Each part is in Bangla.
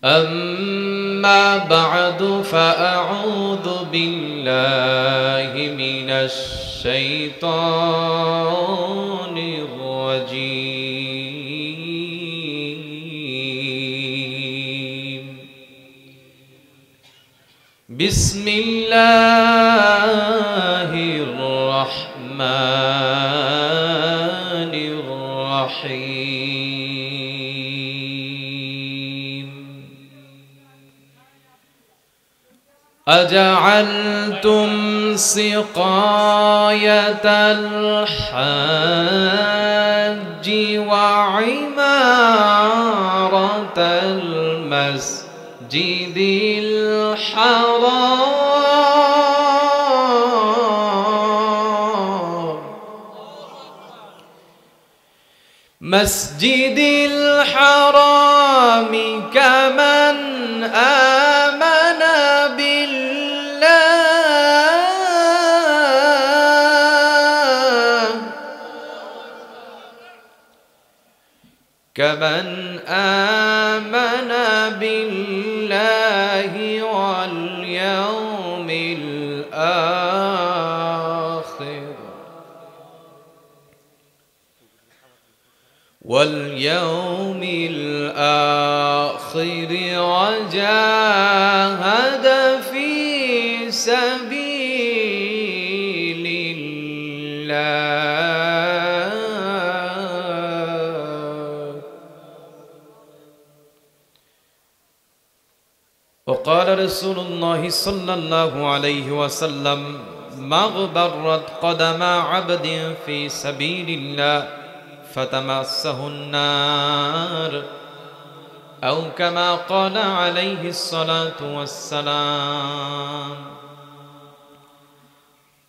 أما بعد فأعوذ بالله من الشيطان الرجيم. بسم الله الرحمن الرحيم. أجعلتم سقاية الحاج وعمارة المسجد الحرام مسجد الحرام كمن آمن بالله واليوم الآخر وجاهد في سبيل الله. وقال رسول الله صلى الله عليه وسلم: ما غبرت قدم عبد في سبيل الله فتمسه النار، أو كما قال عليه الصلاة والسلام.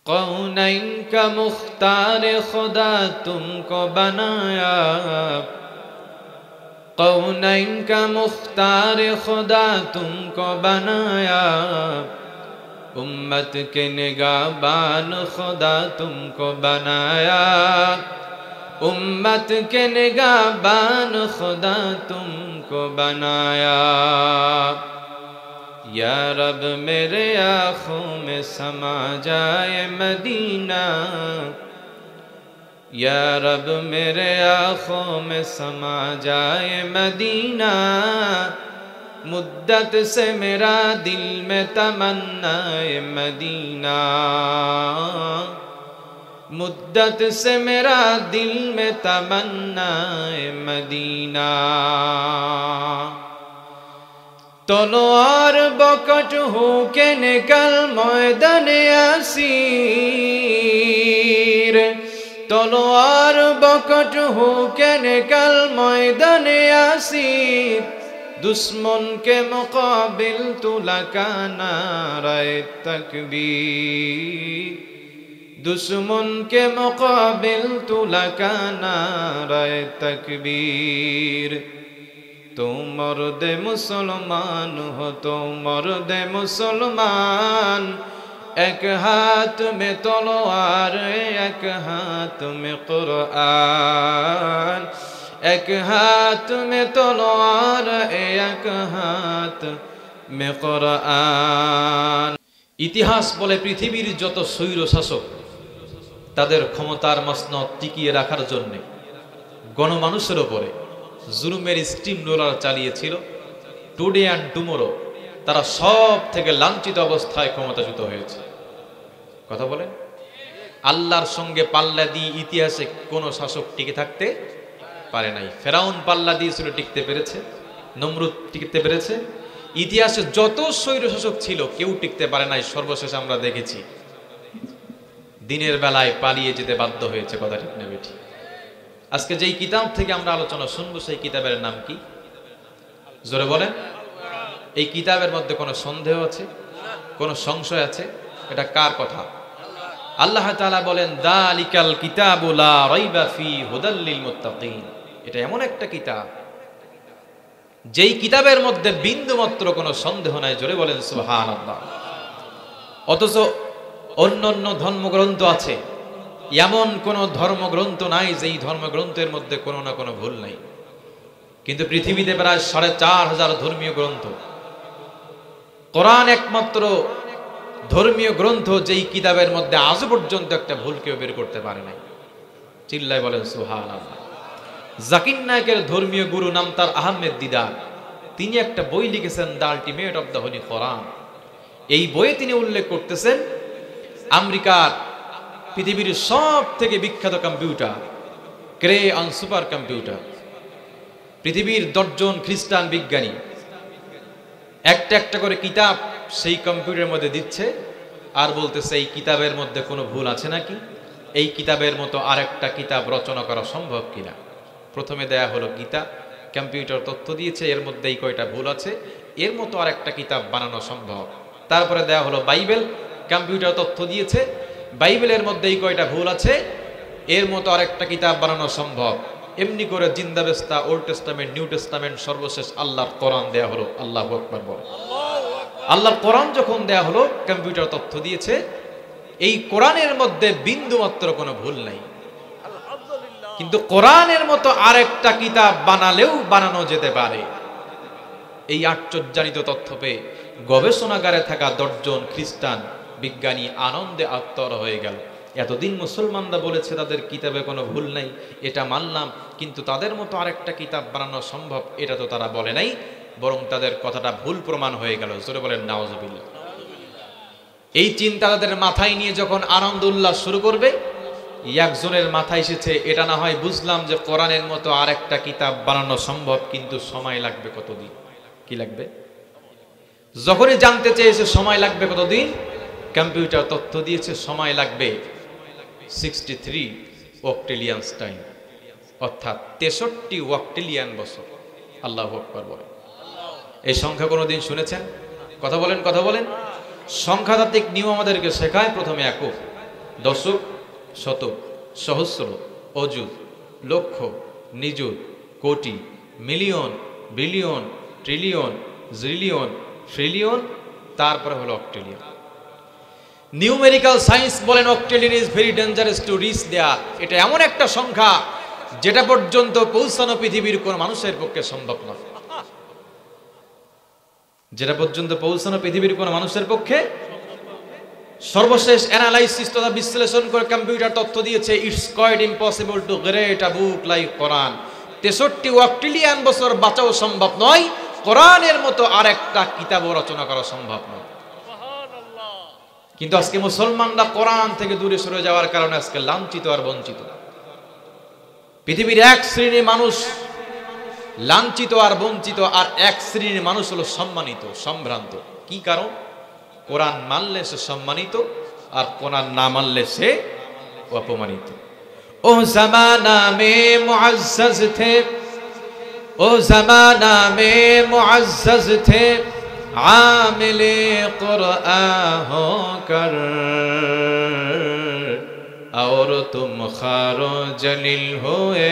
कौनैन का मुख्तार खुदा तुमको बनाया, कौनैन का मुख्तार खुदा तुमको बनाया, उम्मत के निगाहबान खुदा तुमको बनाया, उम्मत के निगाहबान खुदा तुमको बनाया। या रब मेरे आँखों में समा जाए मदीना, या रब मेरे आँखों में समा जाए मदीना। मुद्दत से मेरा दिल में तमन्नाए मदीना, मुद्दत से मेरा दिल में तमन्नाए मदीना। तलवार बकट हो के निकल मैदान असीर, तलवार बकट हो के निकल मैदान असीर। दुश्मन के मुकाबिल तू लगा नारे तकबीर, दुश्मन के मुकाबिल तू लगा नारे तकबीर। तो मर्द मुसलमान हो तो मर्द मुसलमान, एक हाथ में तलवार एक हाथ में कुरान, एक हाथ में तलवार एक हाथ में कुरान। ইতিহাস বলে পৃথিবীর যত স্বৈর শাসক তাদের ক্ষমতার মসনদ টিকিয়ে রাখার জন্য গণমানুষের উপরে জুলুমের স্টিম রোলার চালিয়েছিল। টুডে অ্যান্ড টুমোরো তারা সব থেকে লাঞ্ছিত অবস্থায় ক্ষমতাচ্যুত হয়েছে। কথা বলেন, আল্লাহর সঙ্গে পাল্লা দিয়ে ইতিহাসে কোনো শাসক টিকে থাকতে পারে নাই। ফেরাউন পাল্লা দিয়েছিল, টিকতে পেরেছে। নমরুদ টিকতে পেরেছে। ইতিহাসে যত স্বৈর শাসক ছিল কেউ টিকতে পারে নাই। সর্বশেষ আমরা দেখেছি দিনের বেলায় পালিয়ে যেতে বাধ্য হয়েছে। কথা ঠিক না বেঠি? আজকে যেই কিতাব থেকে আমরা আলোচনা শুনবো সেই কিতাবের নাম কি? জোরে বলেন। এই কিতাবের মধ্যে কোনো সন্দেহ আছে? কোনো সংশয় আছে? এটা কার কথা? আল্লাহ তাআলা বলেন, যালিকাল কিতাবু লা রাইবা ফি হুদাল লিল মুত্তাকিন। এটা এমন একটা কিতাব যেই কিতাবের মধ্যে বিন্দুমাত্র কোনো সন্দেহ নাই। জোরে বলেন সুবহানাল্লাহ। অথচ অন্যান্য ধর্মগ্রন্থ আছে, এমন কোন ধর্মগ্রন্থ নাই যেই ধর্মগ্রন্থের মধ্যে কোনো না কোনো ভুল নাই। কিন্তু পৃথিবীতে প্রায় ৪,৫০০ ধর্মীয় গ্রন্থ। কোরআন একমাত্র ধর্মীয় গ্রন্থ যেই কিতাবের মধ্যে আজ পর্যন্ত একটা ভুল কেউ বের করতে পারে নাই। চিল্লায় বলেন সুবহানাল্লাহ। জাকির নায়েকের ধর্মীয় গুরু নাম তার আহমেদ দিদার, তিনি একটা বই লিখেছেন the ultimate of the holy Quran. এই বইয়ে তিনি উল্লেখ করতেছেন আমেরিকার পৃথিবীর সব থেকে বিখ্যাত computer Cray on super computer, পৃথিবীর ১০ জন খ্রিস্টান বিজ্ঞানী একটা একটা করে কিতাব সেই কম্পিউটারের মধ্যে দিচ্ছে আর বলতেছে এই কিতাবের মধ্যে কোনো ভুল আছে নাকি, এই কিতাবের মতো আরেকটা কিতাব রচনা করা সম্ভব কিনা। প্রথমে দেয়া হলো গীতা, কম্পিউটার তথ্য দিয়েছে এর মধ্যে এই কয়টা ভুল আছে, এর মতো আরেকটা কিতাব বানানো সম্ভব। তারপরে দেয়া হলো বাইবেল, কম্পিউটার তথ্য দিয়েছে বাইবেলের মধ্যে এই কয়টা ভুল আছে, এর মতো আরেকটা কিতাব বানানো সম্ভব। এমনি করে জিন্দাবেস্তা, ওল্ড টেস্টামেন্ট, নিউ টেস্টামেন্ট, সর্বশেষ আল্লাহর কোরআন দেয়া হলো। আল্লাহু আকবার বলে। আল্লাহর কোরআন যখন দেয়া হলো, কম্পিউটার তথ্য দিয়েছে এই কোরআনের মধ্যে বিন্দু মাত্র কোনো ভুল নাই, কিন্তু কোরআনের মতো আরেকটা কিতাব বানালেও বানানো যেতে পারে। এই আশ্চর্যজনিত তথ্য পেয়ে গবেষণাগারে থাকা ১০ জন খ্রিস্টান বিজ্ঞানী আনন্দে আত্মহারা হয়ে গেল। এতদিন মুসলমানরা বলেছে তাদের কিতাবে কোনো ভুল নাই, এটা মানলাম, কিন্তু তাদের মতো আরেকটা কিতাব বানানো সম্ভব এটা তো তারা বলে নাই, বরং তাদের কথাটা ভুল প্রমাণ হয়ে গেল। জোরে বলেন নাউজুবিল্লাহ। এই চিন্তা তাদের মাথায় নিয়ে যখন আনন্দ উল্লাস শুরু করবে, একজনের মাথায় এসেছে এটা না হয় বুঝলাম যে কোরআনের মতো আরেকটা কিতাব বানানো সম্ভব, কিন্তু সময় লাগবে কতদিন। কি লাগবে? যখনই জানতে চেয়েছে সময় লাগবে কতদিন, কম্পিউটার তথ্য দিয়েছে সময় লাগবে 63 অক্টেলিয়ান টাইম, অর্থাৎ 63 অক্টেলিয়ান বছর। আল্লাহু আকবার বলেন। এই সংখ্যা কোনোদিন শুনেছেন? কথা বলেন, কথা বলেন। সংখ্যাতাত্ত্বিক নিয়ম আমাদেরকে শেখায় প্রথমে একক, দশক, শতক, সহস্র, অযুত, লক্ষ, নিযুত, কোটি, million, billion, trillion, zillion, trillion, তারপরে হলো অক্টেলিয়ন। নিউমেরিক্যাল সায়েন্স বলেন octillion is very dangerous to reach there. এটা এমন একটা সংখ্যা যেটা পর্যন্ত পৌঁছানো পৃথিবীর কোন মানুষের পক্ষে সম্ভব নয়, যেটা পর্যন্ত পৌঁছানো পৃথিবীর কোন মানুষের পক্ষে। সর্বশেষ অ্যানালাইসিস তথা বিশ্লেষণ করে কম্পিউটার তথ্য দিয়েছে it's quite impossible to great a book like Quran. 63 octillion বছর বাঁচাও সম্ভব নয়, কোরআনের মতো আরেকটা কিতাবও রচনা করা সম্ভব নয়। কিন্তু আজকে মুসলমানরা কোরআন থেকে দূরে সরে যাওয়ার কারণে আজকে লাঞ্ছিত আর বঞ্চিত। পৃথিবীর এক শ্রেণীর মানুষ লাঞ্ছিত আর বঞ্চিত, আর এক শ্রেণীর মানুষ হলো সম্মানিত, সম্ভ্রান্ত। কি কারণ? কোরআন মানলে সে সম্মানিত, আর কোরআন না মানলে সে অপমানিত। ও জামানা মে মুআজ্জাজ থে, ও জামানা মে মুআজ্জাজ থে, আমিলে কুরআন হো কর, और तुम खारो जलील हुए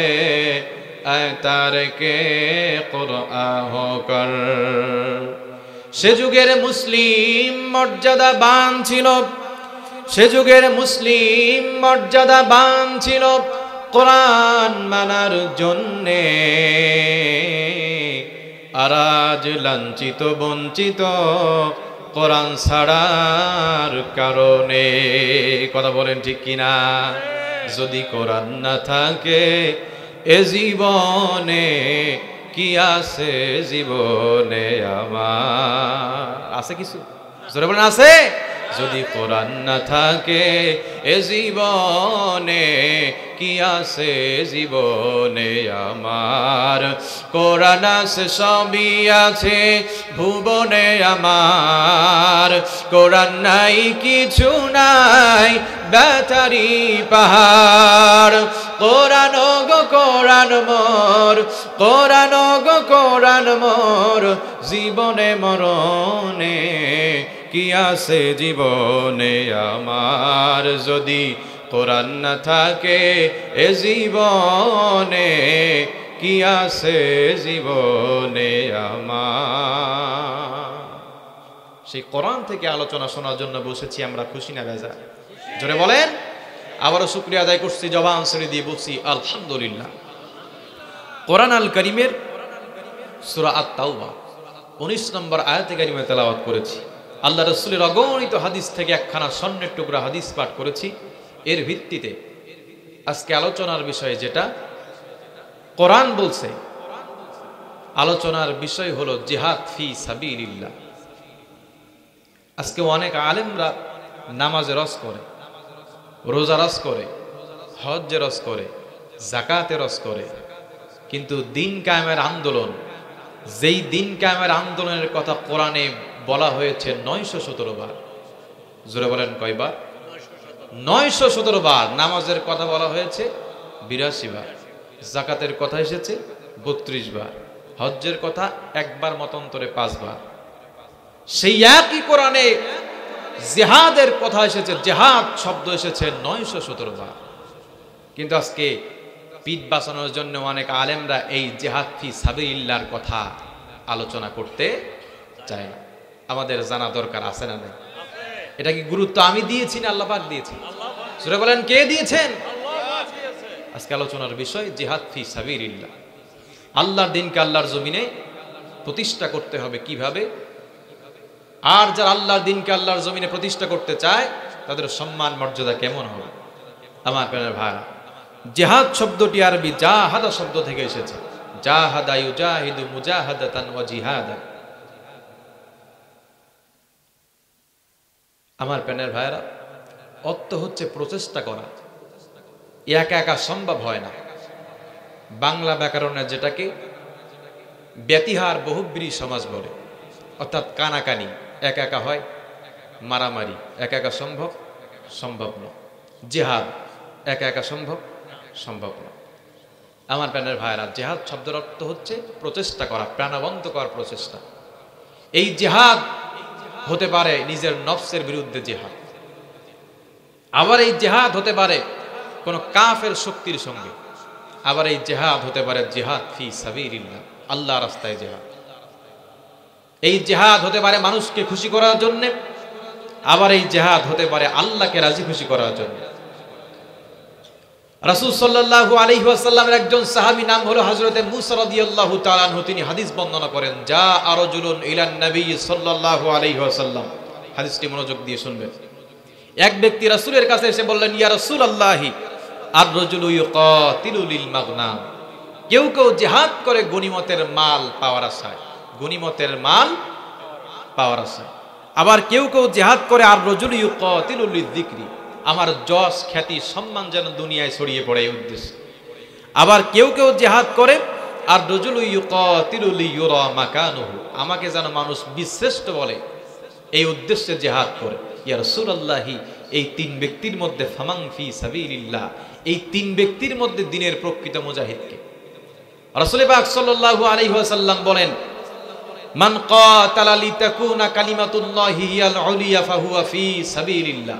तारके कुरआन होकर। সে যুগের মুসলিম মর্যাদাবান ছিল, সে যুগের মুসলিম মর্যাদাবান ছিল কোরআন মানার জন্যে, আর আজ লাঞ্ছিত বঞ্চিত কোরআন ছাড়ার কারণে। কথা বলেন ঠিক কিনা? যদি কোরআন না থাকে এ জীবনে, কি আছে জীবনে আমার? আছে কিছু? জোরে বলেন আছে? যদি কোরআন না থাকে এ জীবনে, কি আছে জীবনে আমার? কোরআন আছে সবই আছে ভুবনে আমার, কোরআন নাই কিছু নাই ব্যথারি পাহাড়। কোরআন গো কোরআন মোর, কোরআন গো কোরআন মোর, জীবনে মরণে কি আছে জীবনে আমার? যদি কোরআন না থাকে এ জীবনে, কি আছে জীবনে আমার? সেই কোরআন থেকে আলোচনা শোনার জন্য বসেছি আমরা, খুশি না বেজা? জোরে বলেন। আবারও শুকরিয়া আদায় করছি, জবান ছেড়ে দিয়ে বলছি আলহামদুলিল্লাহ। কোরআন আল কারীমের সূরা আত-তাওবা 19 নম্বর আয়াতে কারিমা তেলাওয়াত করেছি। আল্লাহ রাসূলের অগণিত হাদিস থেকে একখানা স্বর্ণের টুকরা হাদিস পাঠ করেছি। এর ভিত্তিতে আজকে আলোচনার বিষয় যেটা কোরআন বলছে, আলোচনার বিষয় হলো জিহাদ ফি সাবিলিল্লাহ। আজকে অনেক আলেমরা নামাজে রস করে, রোজা রস করে, হজ্জে রস করে, যাকাতে রস করে, কিন্তু দিন কায়েমের আন্দোলন, যেই দিন কায়েমের আন্দোলনের কথা কোরআনে বলা হয়েছে 917 বার। জোরে বলেন কয়বার? 917 বার। নামাজের কথা বলা হয়েছে 82 বার, যাকাতের কথা এসেছে 32 বার, হজ্জের কথা একবার মতান্তরে 5 বার। সেই একই কোরআনে জিহাদের কথা এসেছে, জিহাদ শব্দ এসেছে 917 বার। কিন্তু আজকে পিঠ বাঁচানোর জন্য অনেক আলেমরা এই জিহাদ ফি সাবিলিল্লাহর কথা আলোচনা করতে চায় না। আমাদের জানা দরকার আছে না নাই? এটা কি গুরুত্ব আমি দিয়েছি না আল্লাহ পাক দিয়েছেন? সূরা বলেন কে দিয়েছেন? আজকে আলোচনার বিষয় জিহাদ ফি সাবিলিল্লাহ। আল্লাহর দিনকে আল্লাহর জমিনে প্রতিষ্ঠা করতে হবে কিভাবে, আর যারা আল্লাহর দিনকে আল্লাহর জমিনে প্রতিষ্ঠা করতে চায় তাদের সম্মান মর্যাদা কেমন হবে। আমার প্রাণের ভাইরা, জিহাদ শব্দটি আরবি জাহাদা শব্দ থেকে এসেছে। জাহাদা ইউজাহিদু মুজাহাদাতান ওয়া জিহাদা। আমার প্রাণের ভাইরা, অর্থ হচ্ছে প্রচেষ্টা করা। একা একা সম্ভব হয় না। বাংলা ব্যাকরণে যেটাকে ব্যতিহার বহুব্রী সমাজ বলে, অর্থাৎ কানাকানি একা একা হয়, মারামারি একা একা সম্ভব, সম্ভব না। জিহাদ একা একা সম্ভব, সম্ভব না। আমার প্রাণের ভাইরা, জিহাদ শব্দের অর্থ হচ্ছে প্রচেষ্টা করা, প্রাণবন্ত করার প্রচেষ্টা। এই জিহাদ হতে পারে নিজের নফসের বিরুদ্ধে জিহাদ, আবার এই জিহাদ হতে পারে কোন কাফের শক্তির সঙ্গে, আবার এই জিহাদ হতে পারে জিহাদ ফি সাবিলিল্লাহ, আল্লাহর রাস্তায় জিহাদ। এই জিহাদ হতে পারে মানুষকে খুশি করার জন্য, আবার এই জিহাদ হতে পারে আল্লাহকে রাজি খুশি করার জন্য। রাসূল সাল্লাল্লাহু আলাইহি ওয়াসাল্লামের একজন সাহাবী নাম হলো হযরতে মুসা রাদিয়াল্লাহু তাআলা আনহু। তিনি হাদিস বর্ণনা করেন, যা আরজুলুন ইলান নবী সাল্লাল্লাহু আলাইহি ওয়াসাল্লাম। হাদিসটি মনোযোগ দিয়ে শুনবেন। এক ব্যক্তি রাসূলের কাছে এসে বললেন, ইয়া রাসূলুল্লাহি আর-রাজুলু ইউকাতিলু লিল মাগনাম। কেউ কেউ জিহাদ করে গনিমতের মাল পাওয়ার আশায়, গনিমতের মাল পাওয়ার আশায়। আবার কেউ কেউ জিহাদ করে আর-রাজুলু ইউকাতিলু লিয-যিকরি, আমার যশ খ্যাতি সম্মান যেন দুনিয়ায় ছড়িয়ে পড়ে এই উদ্দেশ্যে। আবার কেউ কেউ জিহাদ করে আর-রাজুলু ইউকাতিলু লিয়ুরা মাকানুহু, আমাকে যেন মানুষ বিশ্রেষ্ঠ বলে, এই উদ্দেশ্যে জিহাদ করে। ইয়া রাসূলুল্লাহি, এই তিন ব্যক্তির মধ্যে ফামান ফি সাবিলিল্লাহ, এই তিন ব্যক্তির মধ্যে দ্বীনের প্রকৃত মুজাহিদকে? রাসূল পাক সাল্লাল্লাহু আলাইহি ওয়াসাল্লাম বলেন, মান কাতালা লিতাকুনা কালিমাতুল্লাহি হিয়াল উলিয়া ফাহুয়া ফি সাবিলিল্লাহ।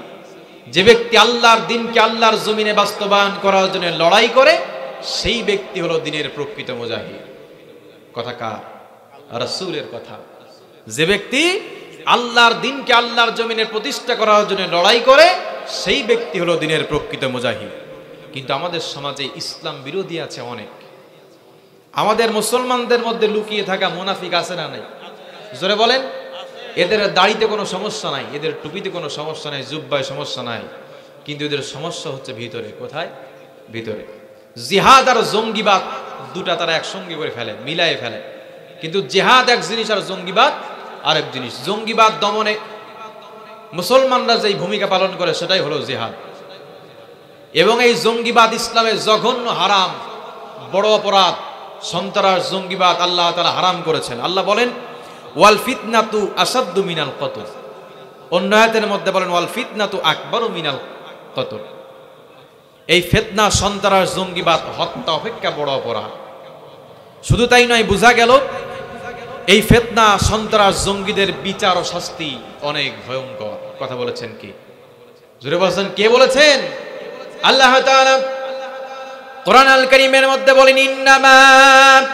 যে ব্যক্তি আল্লাহর দ্বীনকে আল্লাহর জমিনে বাস্তবায়ন করার জন্য লড়াই করে, সেই ব্যক্তি হলো দ্বীনের প্রকৃত মুজাহিদ। কথা কার? রাসূলের কথা। যে ব্যক্তি আল্লাহর দ্বীনকে আল্লাহর জমিনে প্রতিষ্ঠা করার জন্য লড়াই করে, সেই ব্যক্তি হলো দ্বীনের প্রকৃত মুজাহিদ। কিন্তু আমাদের সমাজে ইসলাম বিরোধী আছে অনেক। আমাদের মুসলমানদের মধ্যে লুকিয়ে থাকা মুনাফিক আছে না নাই? জোরে বলেন। এদের দাড়িতে কোনো সমস্যা নাই, এদের টুপিতে কোনো সমস্যা নাই, জুব্বায় সমস্যা নাই, কিন্তু এদের সমস্যা হচ্ছে ভিতরে। কোথায়? ভিতরে। জিহাদ আর জঙ্গিবাদ দুটা তারা একসঙ্গে করে ফেলে, মিলায়ে ফেলে। কিন্তু জিহাদ এক জিনিস আর জঙ্গিবাদ আরেক জিনিস। জঙ্গিবাদ দমনে মুসলমানরা যেই ভূমিকা পালন করে সেটাই হলো জিহাদ। এবং এই জঙ্গিবাদ ইসলামের জঘন্য হারাম, বড় অপরাধ। সন্ত্রাস জঙ্গিবাদ আল্লাহ তাআলা হারাম করেছেন। আল্লাহ বলেন, ওয়াল ফিতনাতু আসাদ্দু মিনাল কতল। অন্য আয়াতের মধ্যে বলেন, ওয়াল ফিতনাতু আকবারু মিনাল কতল। এই ফিতনা, সন্ত্রাস, জঙ্গিবাদ হত্যা অপেক্ষা বড় অপরাধ। শুধু তাই নয়, বোঝা গেল এই ফিতনা, সন্ত্রাস, জঙ্গিদের বিচার ও শাস্তি অনেক ভয়ঙ্কর। কথা বলেছেন কি? জোরে বলেন, কে বলেছেন? আল্লাহ তাআলা কোরআন আল কারীমের মধ্যে বলেন, ইন্নামা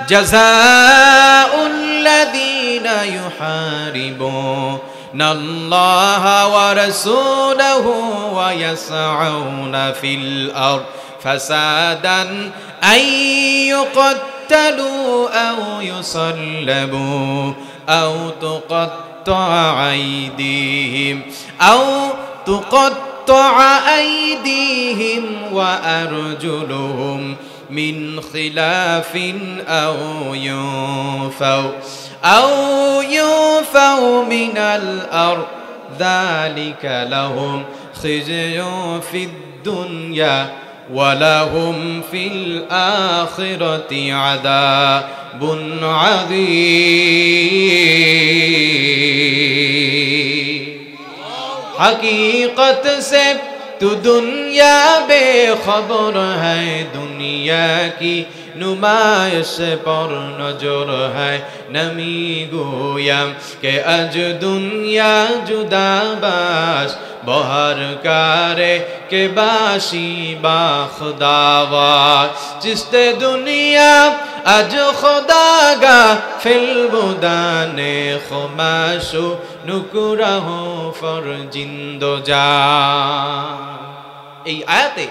জাযাউল লাযীনা ইউহারিবুনাল্লাহা ওয়া রাসূলাহু ওয়া ইয়াসআউনা ফিল আরদ ফাসাদান আন يقتلوا أو يصلبوا أو تقطع أيديهم وأرجلهم من خلاف أو ينفوا من الأرض ذلك لهم خزي في الدنيا ولهم في الآخرة عذاب عظيم حقیقت سے تو دنیا بے خبر ہے دنیا کی نمائش پر نظر ہے نمی گویم کہ اج دنیا جدا باش بہر کارے کہ باشی با خداوار جست دنیا আজ খোদাগা ফিলবুদানে খমাশু নুকুরাহ ফর জিন্দজা। এই আয়াতে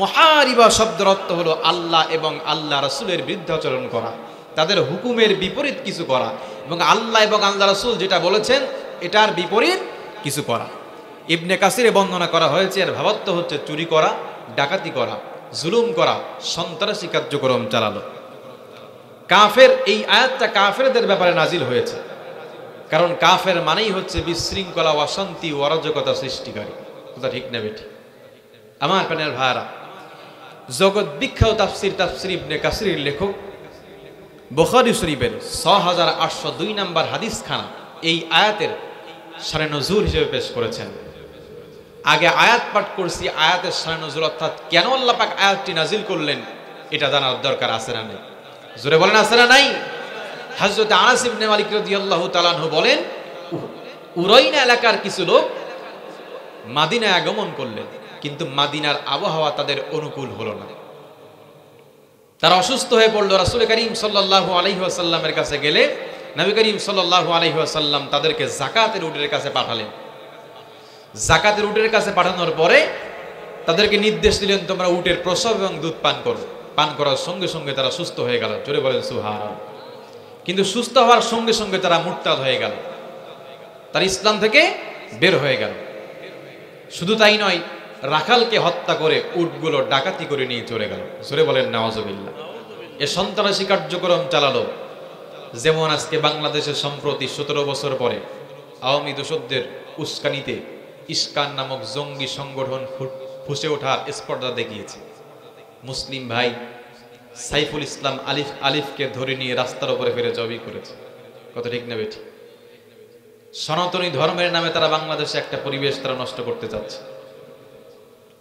মুহারিবা শব্দের অর্থ হলো আল্লাহ এবং আল্লাহ রাসূলের বিরুদ্ধাচরণ করা, তাদের হুকুমের বিপরীত কিছু করা, এবং আল্লাহ এবং আল্লাহ রাসূল যেটা বলেছেন এটার বিপরীত কিছু করা। ইবনে কাসিরে বর্ণনা করা হয়েছে এর ভাবার্থ হচ্ছে চুরি করা, ডাকাতি করা, জুলুম করা, সন্ত্রাসী কার্যক্রম চালানো। কাফের, এই আয়াতটা কাফেরদের ব্যাপারে নাজিল হয়েছে, কারণ কাফের মানেই হচ্ছে বিশৃঙ্খলা, অশান্তি, অরাজকতা সৃষ্টিকারী। কথা ঠিক না বেঠিক? আমার প্রাণের ভাইরা, জগৎ বিখ্যাত তাফসির ইবনে কাসিরের লেখক বুখারী শরীফের ৬৮০২ নম্বর হাদিস খানা এই আয়াতের শানে নজুল হিসেবে পেশ করেছেন। আগে আয়াত পাঠ করছি, আয়াতের শানে নজুল অর্থাৎ কেন আল্লাহ পাক আয়াতটি নাজিল করলেন এটা জানার দরকার আছে না নেই? জোরে বলেন আছে না নাই? হযরত আনাস ইবনে মালিক রাদিয়াল্লাহু তাআলা আনহু বলেন, উরাইনা এলাকার কিছু লোক মদিনায় আগমন করলেন, কিন্তু মদিনার আবহাওয়া তাদের অনুকূল হলো না। তারা অসুস্থ হয়ে পড়ল। রাসূল করিম সাল্লাল্লাহু আলাইহি ওয়াসাল্লামের কাছে গেলে নবী করিম সাল্লাল্লাহু আলাইহি ওয়াসাল্লাম তাদেরকে যাকাতের উটের কাছে পাঠালেন। যাকাতের উটের কাছে পাঠানোর পরে তাদেরকে নির্দেশ দিলেন, তোমরা উটের প্রসব এবং দুধ পান করো। পান করার সঙ্গে সঙ্গে তারা সুস্থ হয়ে গেল। জোরে বলেন সুবহানাল্লাহ। কিন্তু সুস্থ হওয়ার সঙ্গে সঙ্গে তারা মুরতাদ হয়ে গেল, তারা ইসলাম থেকে বের হয়ে গেল। শুধু তাই নয়, রাখালকে হত্যা করে উটগুলো ডাকাতি করে নিয়ে চলে গেল। জোরে বলেন নাউজুবিল্লাহ। এ সন্ত্রাসী কার্যক্রম চালালো। যেমন আজকে বাংলাদেশে সম্প্রতি ১৭ বছর পরে আওয়ামী দোসরদের উস্কানিতে ইস্কান নামক জঙ্গি সংগঠন ফুসে ওঠার স্পর্ধা দেখিয়েছে। মুসলিম ভাই সাইফুল ইসলাম আলিফকে ধরে নিয়ে রাস্তার উপরে ফেলে জবি করেছে। কত ঠিক না বেঠিক? সনাতনী ধর্মের নামে তারা বাংলাদেশে একটা পরিবেশ তারা নষ্ট করতে চাচ্ছে।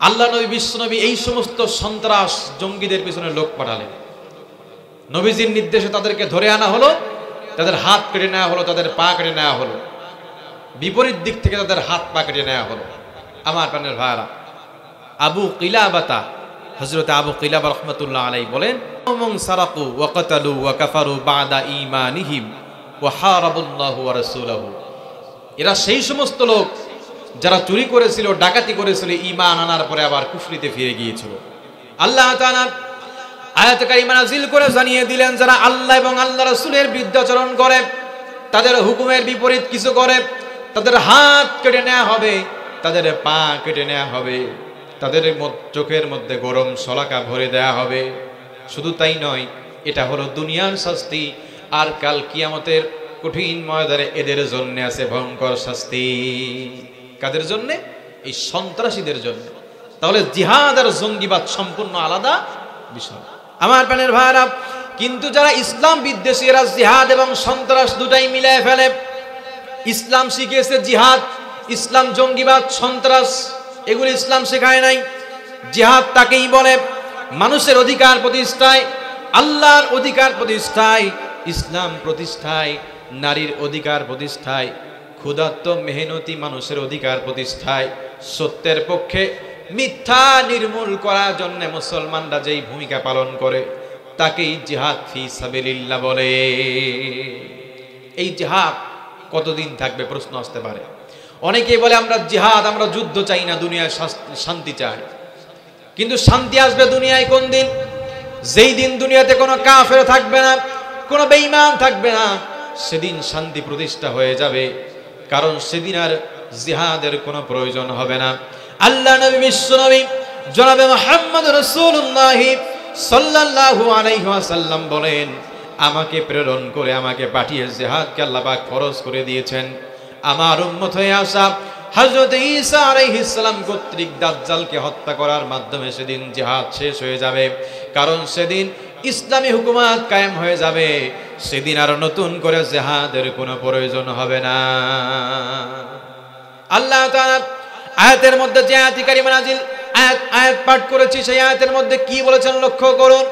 আল্লাহ নবী, বিশ্বনবী এই সমস্ত সন্ত্রাস জঙ্গিদের পিছনে লোক পাঠালেন। নবীজির নির্দেশে তাদেরকে ধরে আনা হলো, তাদের হাত কেটে নেওয়া হলো, তাদের পা কেটে নেওয়া হলো, বিপরীত দিক থেকে তাদের হাত পা কেটে নেওয়া হলো। আমার প্রাণের ভাইরা, আবু কিলাবাতা, হযরত আবু কিলাবা রাহমাতুল্লাহ আলাইহি বলেন, মান সারাকু ওয়া কাতালু ওয়া কাফারু বাদা ঈমানিহিম ওয়া হারাবুল্লাহু ওয়া রাসূলুহু। এরা সেই সমস্ত লোক যারা চুরি করেছিল, ডাকাতি করেছিল, ঈমান আনার পরে আবার কুফরিতে ফিরে গিয়েছিল। আল্লাহ তাআলা আয়াতে কারিমা নাযিল করে জানিয়ে দিলেন, যারা আল্লাহ এবং আল্লাহ রাসূলের বিরুদ্ধাচরণ করে, তাদের হুকুমের বিপরীত কিছু করে, তাদের হাত কেটে নেওয়া হবে, তাদের পা কেটে নেওয়া হবে, তাদের চোখের মধ্যে গরম শলাকা ভরে দেয়া হবে। শুধু তাই নয়, এটা হলো দুনিয়ার শাস্তি, আর কাল কিয়ামতের কঠিন ময়দানে এদের জন্য আছে ভয়ঙ্কর শাস্তি। কাদের জন্য? এই সন্ত্রাসীদের জন্য। তাহলে জিহাদ আর জঙ্গিবাদ সম্পূর্ণ আলাদা বিষয়। আমার প্রাণের ভাইরা, কিন্তু যারা ইসলাম বিদ্বেষী, এরা জিহাদ এবং সন্ত্রাস দুটাই মিলায় ফেলে। ইসলাম শিখিয়েছে জিহাদ, ইসলাম জঙ্গিবাদ, সন্ত্রাস এগুলো ইসলাম শেখায় নাই। জিহাদ তাকেই বলে মানুষের অধিকার প্রতিষ্ঠায়, আল্লাহর অধিকার প্রতিষ্ঠায়, ইসলাম প্রতিষ্ঠায়, নারীর অধিকার প্রতিষ্ঠায়, ক্ষুধার্ত মেহনতি মানুষের অধিকার প্রতিষ্ঠায়, সত্যের পক্ষে মিথ্যা নির্মূল করার জন্য মুসলমানরা যেই ভূমিকা পালন করে তাকেই জিহাদ ফি সাবিলিল্লাহ বলে। এই জিহাদ কতদিন থাকবে প্রশ্ন আসতে পারে। অনেকেই বলে আমরা জিহাদ, আমরা যুদ্ধ চাই না, দুনিয়ায় শান্তি চাই। কিন্তু শান্তি আসবে দুনিয়ায় কোন দিন? যেই দিন দুনিয়াতে কোনো কাফের থাকবে না, কোনো বেঈমান থাকবে না, সেদিন শান্তি প্রতিষ্ঠা হয়ে যাবে। কারণ সেদিন আর জিহাদের কোনো প্রয়োজন হবে না। আল্লাহ নবী, বিশ্ব নবী জনাবে মুহাম্মদ রাসূলুল্লাহ সাল্লাল্লাহু আলাইহি ওয়াসাল্লাম বলেন, আমাকে প্রেরণ করে, আমাকে পাঠিয়ে জিহাদকে আল্লাহ পাক ফরজ করে দিয়েছেন। আমার উম্মত হয়ে আসা হযরত ঈসা আলাইহিস সালাম কর্তৃক দাজ্জালকে হত্যা করার মাধ্যমে সেদিন জিহাদ শেষ হয়ে যাবে। কারণ সেদিন ইসলামী হুকুমত কায়েম হয়ে যাবে। সেদিন আর নতুন করে জিহাদের কোনো প্রয়োজন হবে না। আল্লাহ তাআলা আয়াতের মধ্যে যে আয়াত কারিমা নাজিল আয়াত পাঠ করেছি, সেই আয়াতের মধ্যে কি বলেছেন লক্ষ্য করুন।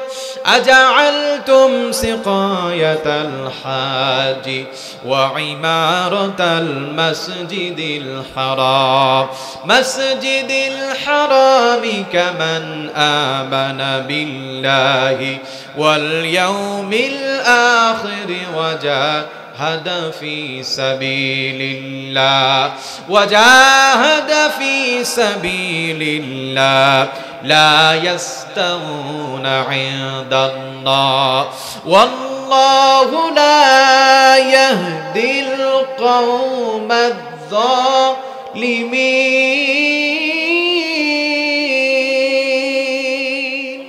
আজআলতুম সিকায়াতাল হাজি ওয়া ইমারাতাল মাসজিদিল হারামি কামান আমানা বিল্লাহি ওয়াল ইয়াউমিল আখির ওয়া جاهد في سبيل الله لا يستوون عند الله والله لا يهدي القوم الظالمين।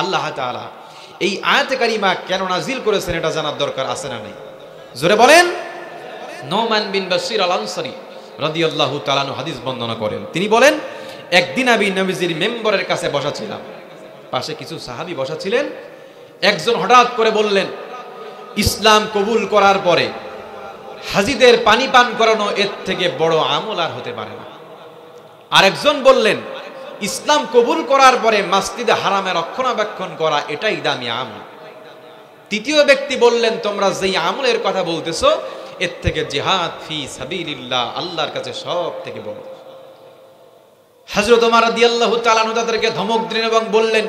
আল্লাহ তাআলা এই আয়াতে কারিমা কেন নাজিল করেছেন এটা জানার দরকার আছে না নাই? জোরে বলেন। নোমান বিন বাশির আল আনসারী রাদিয়াল্লাহু তাআলা আনহু হাদিস বর্ণনা করেন। তিনি বলেন, একদিন আমি নবীজির মেম্বরের কাছে বসা ছিলাম, পাশে কিছু সাহাবী বসা ছিলেন। একজন হঠাৎ করে বললেন, ইসলাম কবুল করার পরে হাজীদের পানি পান করানো এর থেকে বড় আমল আর হতে পারে না। আরেকজন বললেন, ইসলাম কবুল করার পরে মসজিদে হারামে রক্ষণাবেক্ষণ করা এটাই দামি আমল। তৃতীয় ব্যক্তি বললেন, তোমরা যেই আমলের কথা বলতেছো এর থেকে জিহাদ ফি সাবিলিল্লাহ আল্লাহর কাছে সব থেকে বড়। হযরত ওমর রাদিয়াল্লাহু তাআলা আনহু তাদেরকে ধমক দিলেন এবং বললেন,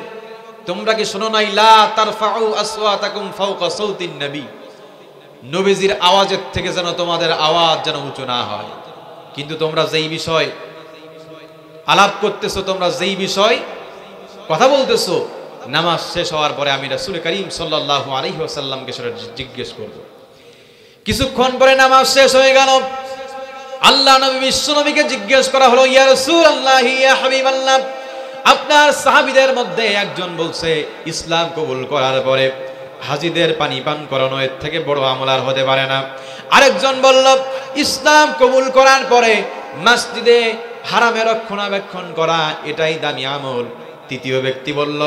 তোমরা কি শোনো নাই, লা তারফাউ আসওয়াতাকুম ফাওকা সাউতিন নবী, নবীজির আওয়াজের থেকে যেন তোমাদের আওয়াজ যেন উঁচু না হয়। কিন্তু তোমরা যেই বিষয় আলাপ করতেছো, তোমরা যেই বিষয় কথা বলতেছো, নামাজ শেষ হওয়ার পরে আমি রাসূল করিম সাল্লাল্লাহু আলাইহি ওয়াসাল্লামকে সেটা জিজ্ঞেস করব। কিছুক্ষণ পরে নামাজ শেষ হয়ে গেল। আল্লাহ নবী বিশ্ব নবীকে জিজ্ঞেস করা হলো, ইয়া রাসূলুল্লাহ, ইয়া হাবিবাল্লাহ, আপনার সাহাবীদের মধ্যে একজন বলছে ইসলাম কবুল করার পরে হাজীদের পানি পান করানো এর থেকে বড় আমল আর হতে পারে না। আরেকজন বলল, ইসলাম কবুল করার পরে মসজিদে হারামে রক্ষণাবেক্ষণ করা এটাই দামি আমল। তৃতীয় ব্যক্তি বলল,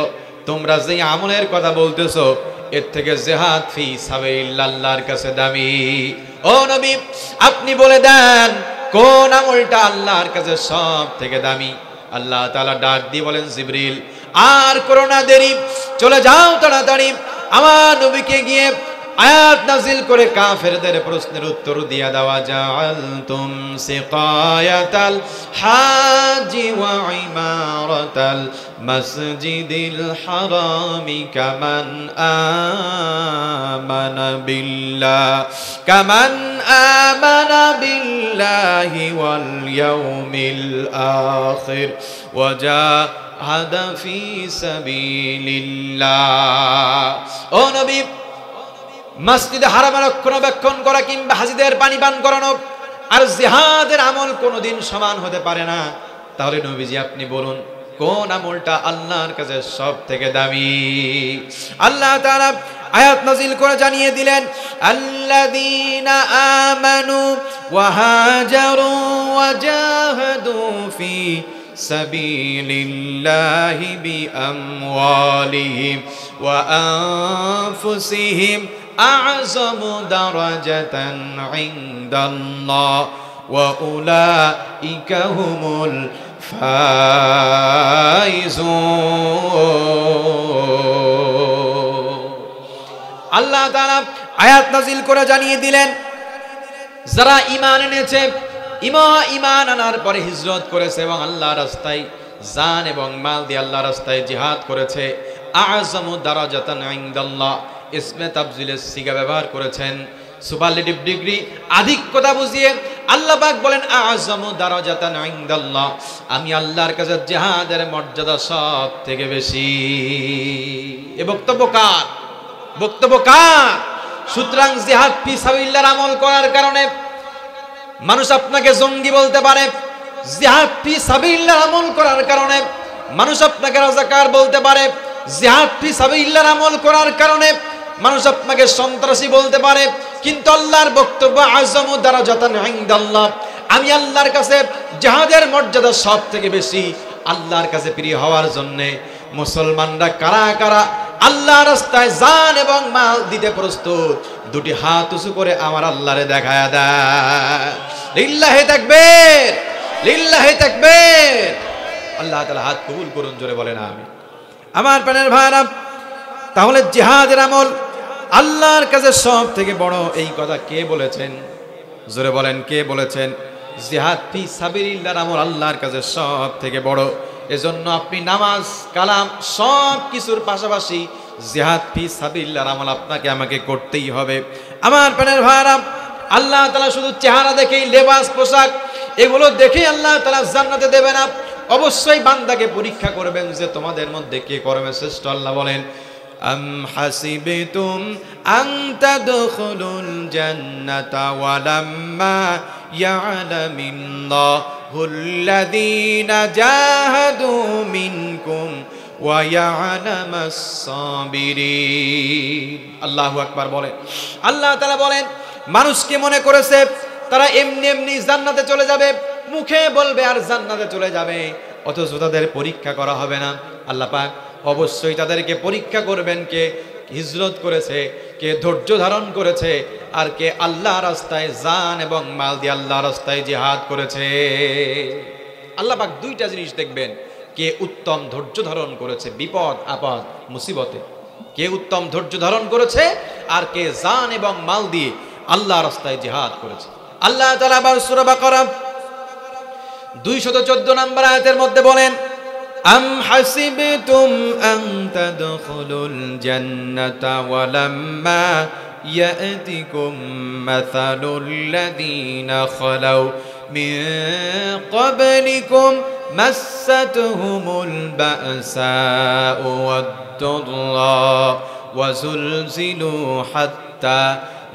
তোমরা যে আমলের কথা বলতেছো এর থেকে জিহাদ ফি সাবিলিল্লাহ আল্লাহর কাছে দামি। ও নবী, আপনি বলে দেন কোন আমলটা আল্লাহর কাছে সব থেকে দামি? আল্লাহ তাআলা ডাক দিয়ে বলেন, জিবরিল, আর করো না দেরি, চলে যাও তাড়াতাড়ি, আমার নবীকে গিয়ে আয়াত নাজিল করে কাফেরদের প্রশ্নের উত্তর দিয়া দেওয়া। জাআলতুম সিকায়াতাল হাজি ওয়া ইমারাতাল মাসজিদিল হারামি কামান আমানা বিল্লাহি ওয়াল ইয়াউমিল আখির ওয়া জাহাদা ফি সাবিলিল্লাহ। ও নবী, মসজিদে হারামে রক্ষণাবেক্ষণ করা কিংবা হাজীদের পানি পান করানো আর জিহাদের আমল কোনোদিন সমান হতে পারে না। তাহলে নবীজি আপনি বলুন কোন আমলটা আল্লাহর কাছে সব থেকে দামি? আল্লাহ তাআলা আয়াত নাযিল করে জানিয়ে দিলেন, আল্লাযীনা আমানু ওয়া হাজারু ওয়া জাহাদু ফি সাবিলিল্লাহি বিআমওয়ালিহিম ওয়া আনফুসিহিম আ'যামু দারাজাতান ইনদাল্লাহ ওয়া উলাইকা হুমুল ফাইজুন। আল্লাহ তাআলা আয়াত নাযিল করে জানিয়ে দিলেন, যারা ঈমান এনেছে, ঈমান আনার পরে হিজরত করেছে এবং আল্লাহর রাস্তায় জান এবং মাল দিয়ে আল্লাহর রাস্তায় জিহাদ করেছে, আ'যামু দারাজাতান ইনদাল্লাহ ইসমে তাফজিলের সিগা ব্যবহার করেছেন, সুপারলেটিভ ডিগ্রি আধিক্যতা বুঝিয়ে আল্লাহ পাক বলেন আ'যামু দারাজাতান ইনদাল্লাহ, আমি আল্লাহর কাছে জিহাদের মর্যাদা সব থেকে বেশি। এ বক্তব্য কার? বক্তব্য কার? সুতরাং জিহাদ ফি সাবিলিল্লাহর আমল করার কারণে মানুষ আপনাকে জঙ্গি বলতে পারে, জিহাদ ফি সাবিলিল্লাহর আমল করার কারণে মানুষ আপনাকে রাজাকার বলতে পারে, জিহাদ ফি সাবিলিল্লাহর আমল করার কারণে মানুষ আপনাকে সন্ত্রাসী বলতে পারে, কিন্তু আল্লাহর বক্তব্য আ'যামু দারাজাতান ইনদাল্লাহ, আমি আল্লাহর কাছে জিহাদের মর্যাদা সব থেকে বেশি। আল্লাহর কাছে প্রিয় হওয়ার জন্য মুসলমানরা কারা কারা আল্লাহর রাস্তায় জান এবং মাল দিতে প্রস্তুত, দুটি হাত উঁচু করে আমার আল্লাহরে দেখায়া দেয়। লিল্লাহি তাকবীর, লিল্লাহি তাকবীর। আল্লাহ তাআলা হাত কবুল করুন, জোরে বলেন আমিন। আমার প্রাণের ভাইরা, তাহলে জিহাদের আমল আল্লাহর কাছে সব থেকে বড়, এই কথা কে বলেছেন? জোরে বলেন, কে বলেছেন? জিহাদ ফি সাবিলিল্লাহর আমল আল্লাহর কাছে সব থেকে বড়। এজন্য আপনি নামাজ, কালাম সব কিছুর পাশাপাশি জিহাদ ফি সাবিলিল্লাহর আমল আপনাকে আমাকে করতেই হবে। আমার প্রাণের ভাইরা, আল্লাহ তাআলা শুধু চেহারা দেখেই, লেবাস পোশাক এগুলো দেখেই আল্লাহ তাআলা জান্নাতে দেবে না, অবশ্যই বান্দাকে পরীক্ষা করবেন যে তোমাদের মধ্যে কে কর্মে শ্রেষ্ঠ। আল্লাহ বলেন আম হাসিবতুম আন তাদখুলুল জান্নাতা ওয়া লাম্মা ইয়া'লামিল্লাহুল্লাযীনা জাহাদু মিনকুম ওয়া ইয়া'লামাস সাবিরিন। আল্লাহু আকবার বলেন। আল্লাহ তাআলা বলেন মানুষকে মনে করেছে তারা এমনি এমনি জান্নাতে চলে যাবে, মুখে বলবে আর জান্নাতে চলে যাবে, অথচ তাদের পরীক্ষা করা হবে না। আল্লাহ পাক অবশ্যই তাদেরকে পরীক্ষা করবেন কে হিজরত করেছে, কে ধৈর্য ধারণ করেছে, আর কে আল্লাহ রাস্তায় জান এবং মাল দিয়ে আল্লাহ রাস্তায় জিহাদ করেছে। আল্লাহ পাক দুইটা জিনিস দেখবেন, কে উত্তম ধৈর্য ধারণ করেছে বিপদ আপদ মুসিবতে, কে উত্তম ধৈর্য ধারণ করেছে, আর কে জান এবং মাল দিয়ে আল্লাহ রাস্তায় জিহাদ করেছে। আল্লাহ তাআলা আবার সূরা বাকারা 214 নম্বর আয়াতের মধ্যে বলেন আম হাসিবতুম আন তাদখুলুল জান্নাতা ওয়া লাম্মা ইয়াতিকুম মাসালুল লাযীনা খালাউ মিন ক্বাবলিকুম মাসাতহুমুল বাসাউ ওয়াদ-দাররা ওয়া যুলজিলু হাত্তা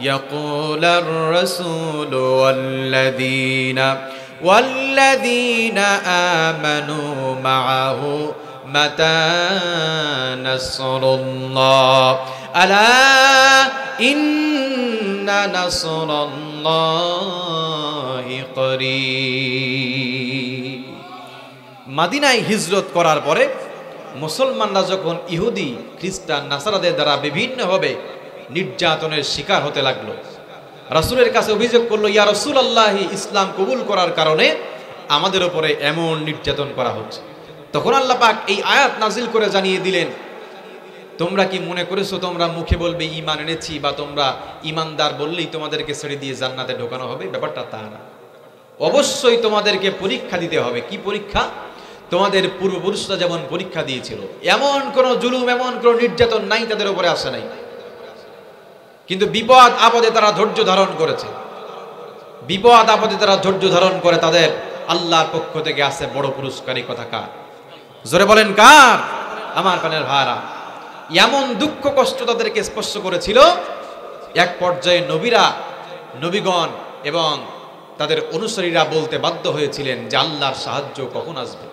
ইয়াকুলার রাসূলু والذين آمنوا معه متى نصر الله ألا إن نصر الله قريب। মদিনায় হিজরত করার পরে মুসলমানরা যখন ইহুদি খ্রিস্টান নাসারাদের দ্বারা বিভিন্নভাবে নির্যাতনের শিকার হতে লাগলো, রাসূলের কাছে অভিযোগ করলো, ইয়া রাসূলুল্লাহ, ইসলাম কবুল করার কারণে আমাদের উপরে এমন নির্যাতন করা হচ্ছে। তখন আল্লাহ পাক এই আয়াত নাজিল করে জানিয়ে দিলেন, তোমরা কি মনে করেছো তোমরা মুখে বলবে ঈমান এনেছি বা তোমরা ঈমানদার বললেই তোমাদেরকে ছেড়ে দিয়ে জান্নাতে ঢোকানো হবে? ব্যাপারটা তা না। অবশ্যই তোমাদেরকে পরীক্ষা দিতে হবে। কি পরীক্ষা? তোমাদের পূর্বপুরুষরা যেমন পরীক্ষা দিয়েছিল, এমন কোন জুলুম, এমন কোন নির্যাতন নাই তাদের উপরে আসে নাই, কিন্তু বিপদ আপদে তারা ধৈর্য ধারণ করেছে। বিপদ আপদে তারা ধৈর্য ধারণ করে, তাদের আল্লাহর পক্ষ থেকে আসে বড় পুরস্কারী। কথা কার? জোরে বলেন কার? আমার প্রাণের ভাইরা, এমন দুঃখ কষ্ট তাদেরকে স্পর্শ করেছিল, এক পর্যায়ে নবীগণ এবং তাদের অনুসারীরা বলতে বাধ্য হয়েছিলেন যে আল্লাহর সাহায্য কখন আসবে।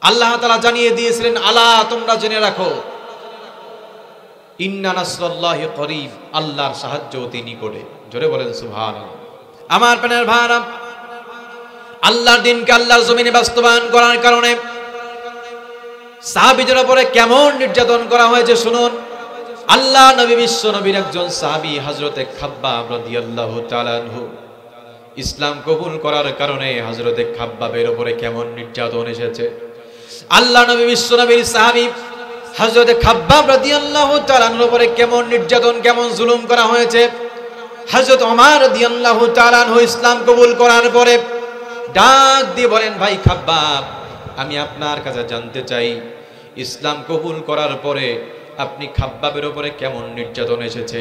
আল্লাহ তাআলা জানিয়ে দিয়েছিলেন, আলা, তোমরা জেনে রাখো, ইন্না নাসরাল্লাহি করিব, আল্লাহর সাহায্য অতি নিকটে। জোরে বলেন সুবহানাল্লাহ। আমার প্রাণের ভাইরা, আল্লাহর দ্বীনকে আল্লাহর জমিনে বাস্তবায়ন করার কারণে সাহাবীদের উপরে কেমন নির্যাতন করা হয়েছে শুনুন। আল্লাহ নবী, বিশ্ব নবীর একজন সাহাবী হযরতে খাব্বাব রাদিয়াল্লাহু তাআলা আনহু, ইসলাম কবুল করার কারণে হযরতে খাব্বাবের উপরে কেমন নির্যাতন এসেছে। আল্লাহ নবী, বিশ্ব নবীর সাহাবী হযরতে খাব্বাব রাদিয়াল্লাহু তাআলা আনহুর উপরে কেমন নির্যাতন, কেমন জুলুম করা হয়েছে। হযরত ওমর রাদিয়াল্লাহু তাআলা আনহু ইসলাম কবুল করার পরে ডাক দিয়ে বলেন, ভাই খাব্বাব, আমি আপনার কাছে জানতে চাই, ইসলাম কবুল করার পরে আপনি খাব্বাবের উপরে কেমন নির্যাতন এসেছে।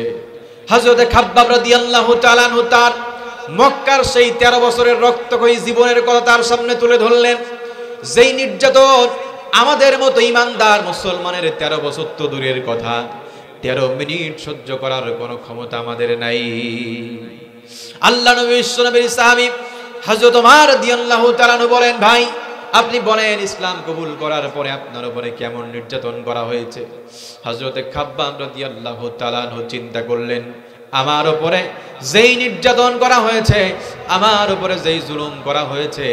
হযরতে খাব্বাব রাদিয়াল্লাহু তাআলা আনহু তার মক্কার সেই 13 বছরের রক্তক্ষয়ী জীবনের কথা তার সামনে তুলে ধরলেন। যেই নির্যাতন আমাদের মতো ইমানদার মুসলমানের 13 বছর তো দূরের কথা, 13 মিনিট সহ্য করার কোনো ক্ষমতা আমাদের নাই। আল্লাহ নবী বিশ্বনবীর সাহাবী হযরত ওমর রাদিয়াল্লাহু তাআলা বলেন, ভাই আপনি বলেন ইসলাম কবুল করার পরে আপনার উপরে কেমন নির্যাতন করা হয়েছে। হযরত খাব্বাব রাদিয়াল্লাহু তাআলা চিন্তা করলেন, আমার উপরে যেই নির্যাতন করা হয়েছে, আমার উপরে যেই জুলুম করা হয়েছে,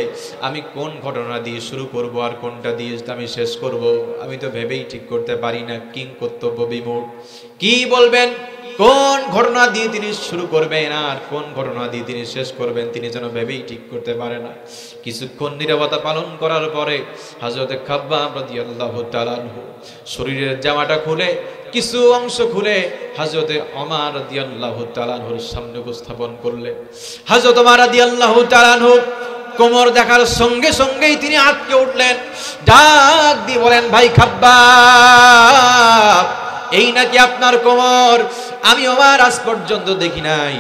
আমি কোন ঘটনা দিয়ে শুরু করব আর কোনটা দিয়ে আমি শেষ করব, আমি তো ভেবেই ঠিক করতে পারি না। কিং কর্তব্য বিমূঢ়, কি বলবেন, কোন ঘটনা দিয়ে তিনি শুরু করবেন আর কোন ঘটনা দিয়ে তিনি শেষ করবেন তিনি যেন ভেবেই ঠিক করতে পারে না। কিছুক্ষণ নীরবতা পালন করার পরে হযরত খাব্বাব রাদিয়াল্লাহু তাআলা শরীরের জামাটা খুলে কিছু অংশ খুলে হযরত ওমর রাদিয়াল্লাহু তাআলার সামনে উপস্থাপন করলেন। হযরত ওমর রাদিয়াল্লাহু তাআলা কোমর দেখার সঙ্গে সঙ্গেই তিনি আটকে উঠলেন, ডাক দিয়ে বলেন, ভাই খাব্বাব, এই নাকি আপনার কোমর? আমি ওমর আজ পর্যন্ত দেখি নাই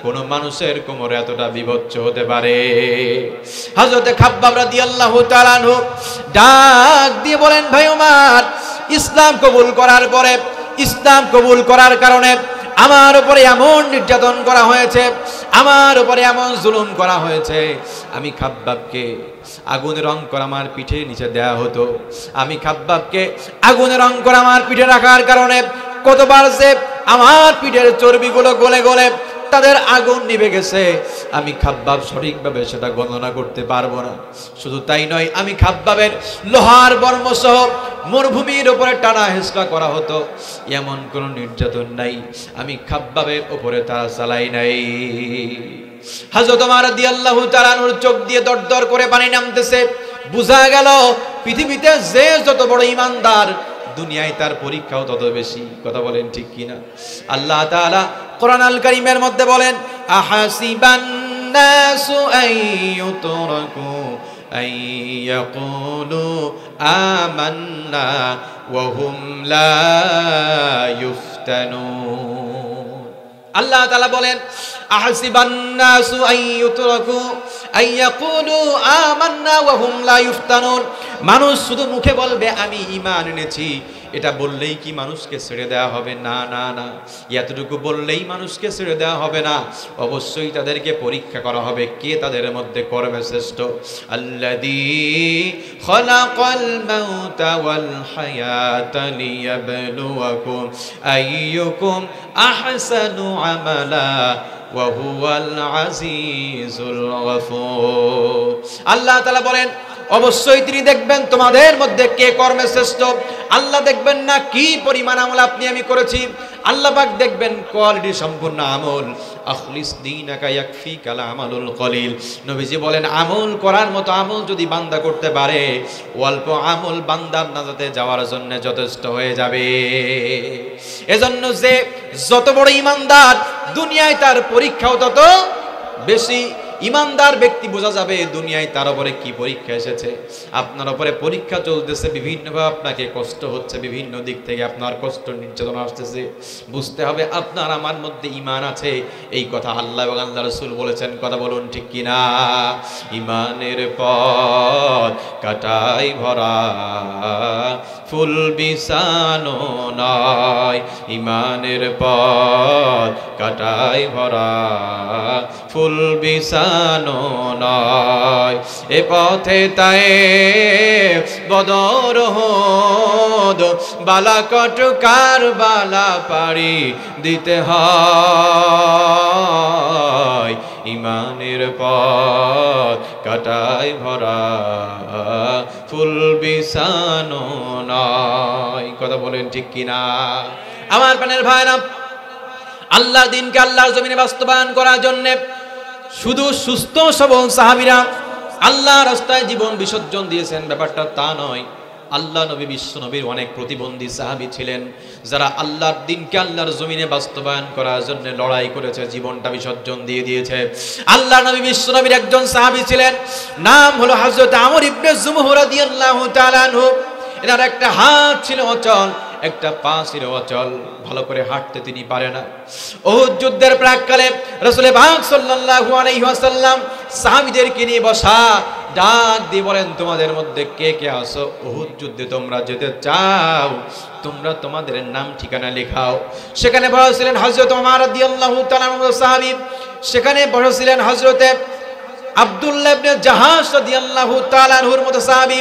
কোন মানুষের কোমরে এতটা বিভৎস হতে পারে। হযরত খাব্বাব রাদিয়াল্লাহু তাআলা ডাক দিয়ে বলেন, ভাই ওমর, ইসলাম কবুল করার পরে, ইসলাম কবুল করার কারণে আমার উপরে এমন নির্যাতন করা হয়েছে, আমার উপরে এমন জুলুম করা হয়েছে, আমি খাব্বাবকে আগুনের রং করা আমার পিঠে নিচে দেয়া হতো। আমি খাব্বাবকে আগুনের রং করা আমার পিঠে রাখার কারণে কতবার যে আমার পিঠের চর্বিগুলো গলে গলে তাদের আগুন নিভে গেছে, আমি খাব্বাব সঠিকভাবে সেটা গণনা করতে পারবো না। শুধু তাই নয়, আমি খাব্বাবের লোহার বর্ম সহ মরুভূমির উপরে টানা হেঁচড়া করা হতো, এমন কোন নির্যাতন নাই আমি খাব্বাবের উপরে তারা চালাই নাই। হযরত ওমর রাদিয়াল্লাহু তাআলার চোখ দিয়ে দরদর করে পানি নামতেছে। বোঝা গেল পৃথিবীতে যে যত বড় ইমানদার, দুনিয়ায় তার পরীক্ষাও তত বেশি। কথা বলেন ঠিক কিনা? আল্লাহ তাআলা কোরআন আল কারীমের মধ্যে বলেন, আহাসিবান নাসু আইয়ুতরাকু আইয়াকুলু আমান্না ওয়া হুম লা ইফতানুন। আল্লাহ তাআলা বলেন, আহাসিবান নাসু আইয়ুতরাকু আইয়াকুলু আমান্না ওয়া হুম লা ইফতানুন। মানুষ শুধু মুখে বলবে আমি ঈমান এনেছি, এটা বললেই কি মানুষকে ছেড়ে দেওয়া হবে? না না না, এতটুকু বললেই মানুষকে ছেড়ে দেওয়া হবে না, অবশ্যই তাদেরকে পরীক্ষা করা হবে কে তাদের মধ্যে করবে শ্রেষ্ঠ। আল্লাযী খালাকাল মাউতা ওয়াল হায়াতা লিয়াবলুয়াকুম আইয়ুকুম আহসানু আমালা ওয়া হুয়াল আজিজুল গফুর। আল্লাহ তাআলা বলেন, অবশ্যই তিনি দেখবেন তোমাদের মধ্যে কে কর্মে শ্রেষ্ঠ। আল্লাহ দেখবেন না কি পরিমাণ আমল আপনি আমি করেছি, আল্লাহ পাক দেখবেন কোয়ালিটি সম্পূর্ণ আমল। আখলিস দীনাকা ইয়াকফিকাল আমালুল কলিল। নবীজি বলেন, আমল করার মতো আমল যদি বান্দা করতে পারে, অল্প আমল বান্দার নাজাতে যাওয়ার জন্য যথেষ্ট হয়ে যাবে। এজন্য যে যত বড় ইমানদার, দুনিয়ায় তার পরীক্ষাও তত বেশি। ইমানদার ব্যক্তি বোঝা যাবে দুনিয়ায় তার উপরে কি পরীক্ষা এসেছে। আপনার উপরে পরীক্ষা চলতেছে, বিভিন্নভাবে আপনাকে কষ্ট হচ্ছে, বিভিন্ন দিক থেকে আপনার কষ্ট নির্যাতন আসতেছে, বুঝতে হবে আপনার আমার মধ্যে ঈমান আছে। এই কথা আল্লাহ এবং আল্লাহ রাসূল বলেছেন। কথা বলুন ঠিক কিনা? ঈমানের পথ কাটাই ভরা, ফুল বিছানো নয়। ঈমানের পথ কাটাই ভরা, ফুল বিছানো নয়। এ পথে তাই বদর উহুদ, বালাকট কারবালা পাড়ি দিতে হয়। ঈমানের পথ কাটাই ভরা, ফুল বিছানো নয়। কথা বলেন ঠিক কিনা? আমার প্রাণের ভাইরা, আল্লাহর দ্বীনকে আল্লাহর জমিনে বাস্তবায়ন করার জন্য শুধু সুস্থ সবল সাহাবীরা আল্লাহর রাস্তায় জীবন বিসর্জন দিয়েছেন ব্যাপারটা তা নয়। আল্লাহ নবী বিশ্ব নবীর অনেক প্রতিবন্ধী সাহাবী ছিলেন, যারা আল্লাহর দ্বীনকে আল্লাহর জমিনে বাস্তবায়ন করার জন্য লড়াই করেছে, জীবনটা বিসর্জন দিয়ে দিয়েছে। আল্লাহ নবী বিশ্ব নবীর একজন সাহাবী ছিলেন, নাম হলো হযরত আমর ইবনে জুমহু রাদিয়াল্লাহু তাআলা আনহু। এনার একটা হাত ছিল অচল, একটা পা ছিল অচল, ভালো করে হাঁটতে তিনি পারে না। উহুদ যুদ্ধের প্রাক্কালে রাসূল পাক সাল্লাল্লাহু আলাইহি ওয়াসাল্লাম সাহাবীদেরকে নিয়ে বসা, ডাক দিয়ে বলেন, তোমাদের মধ্যে কে কে আছো উহুদ যুদ্ধে তোমরা যেতে চাও, তোমরা তোমাদের নাম ঠিকানা লেখাও। সেখানে বসেছিলেন হযরত ওমর রাদিয়াল্লাহু তাআলা আনহু সাহাবী, সেখানে বসেছিলেন হযরতে আব্দুল্লাহ ইবনে জাহাশ রাদিয়াল্লাহু তাআলা আনহুর মতো সাহাবী,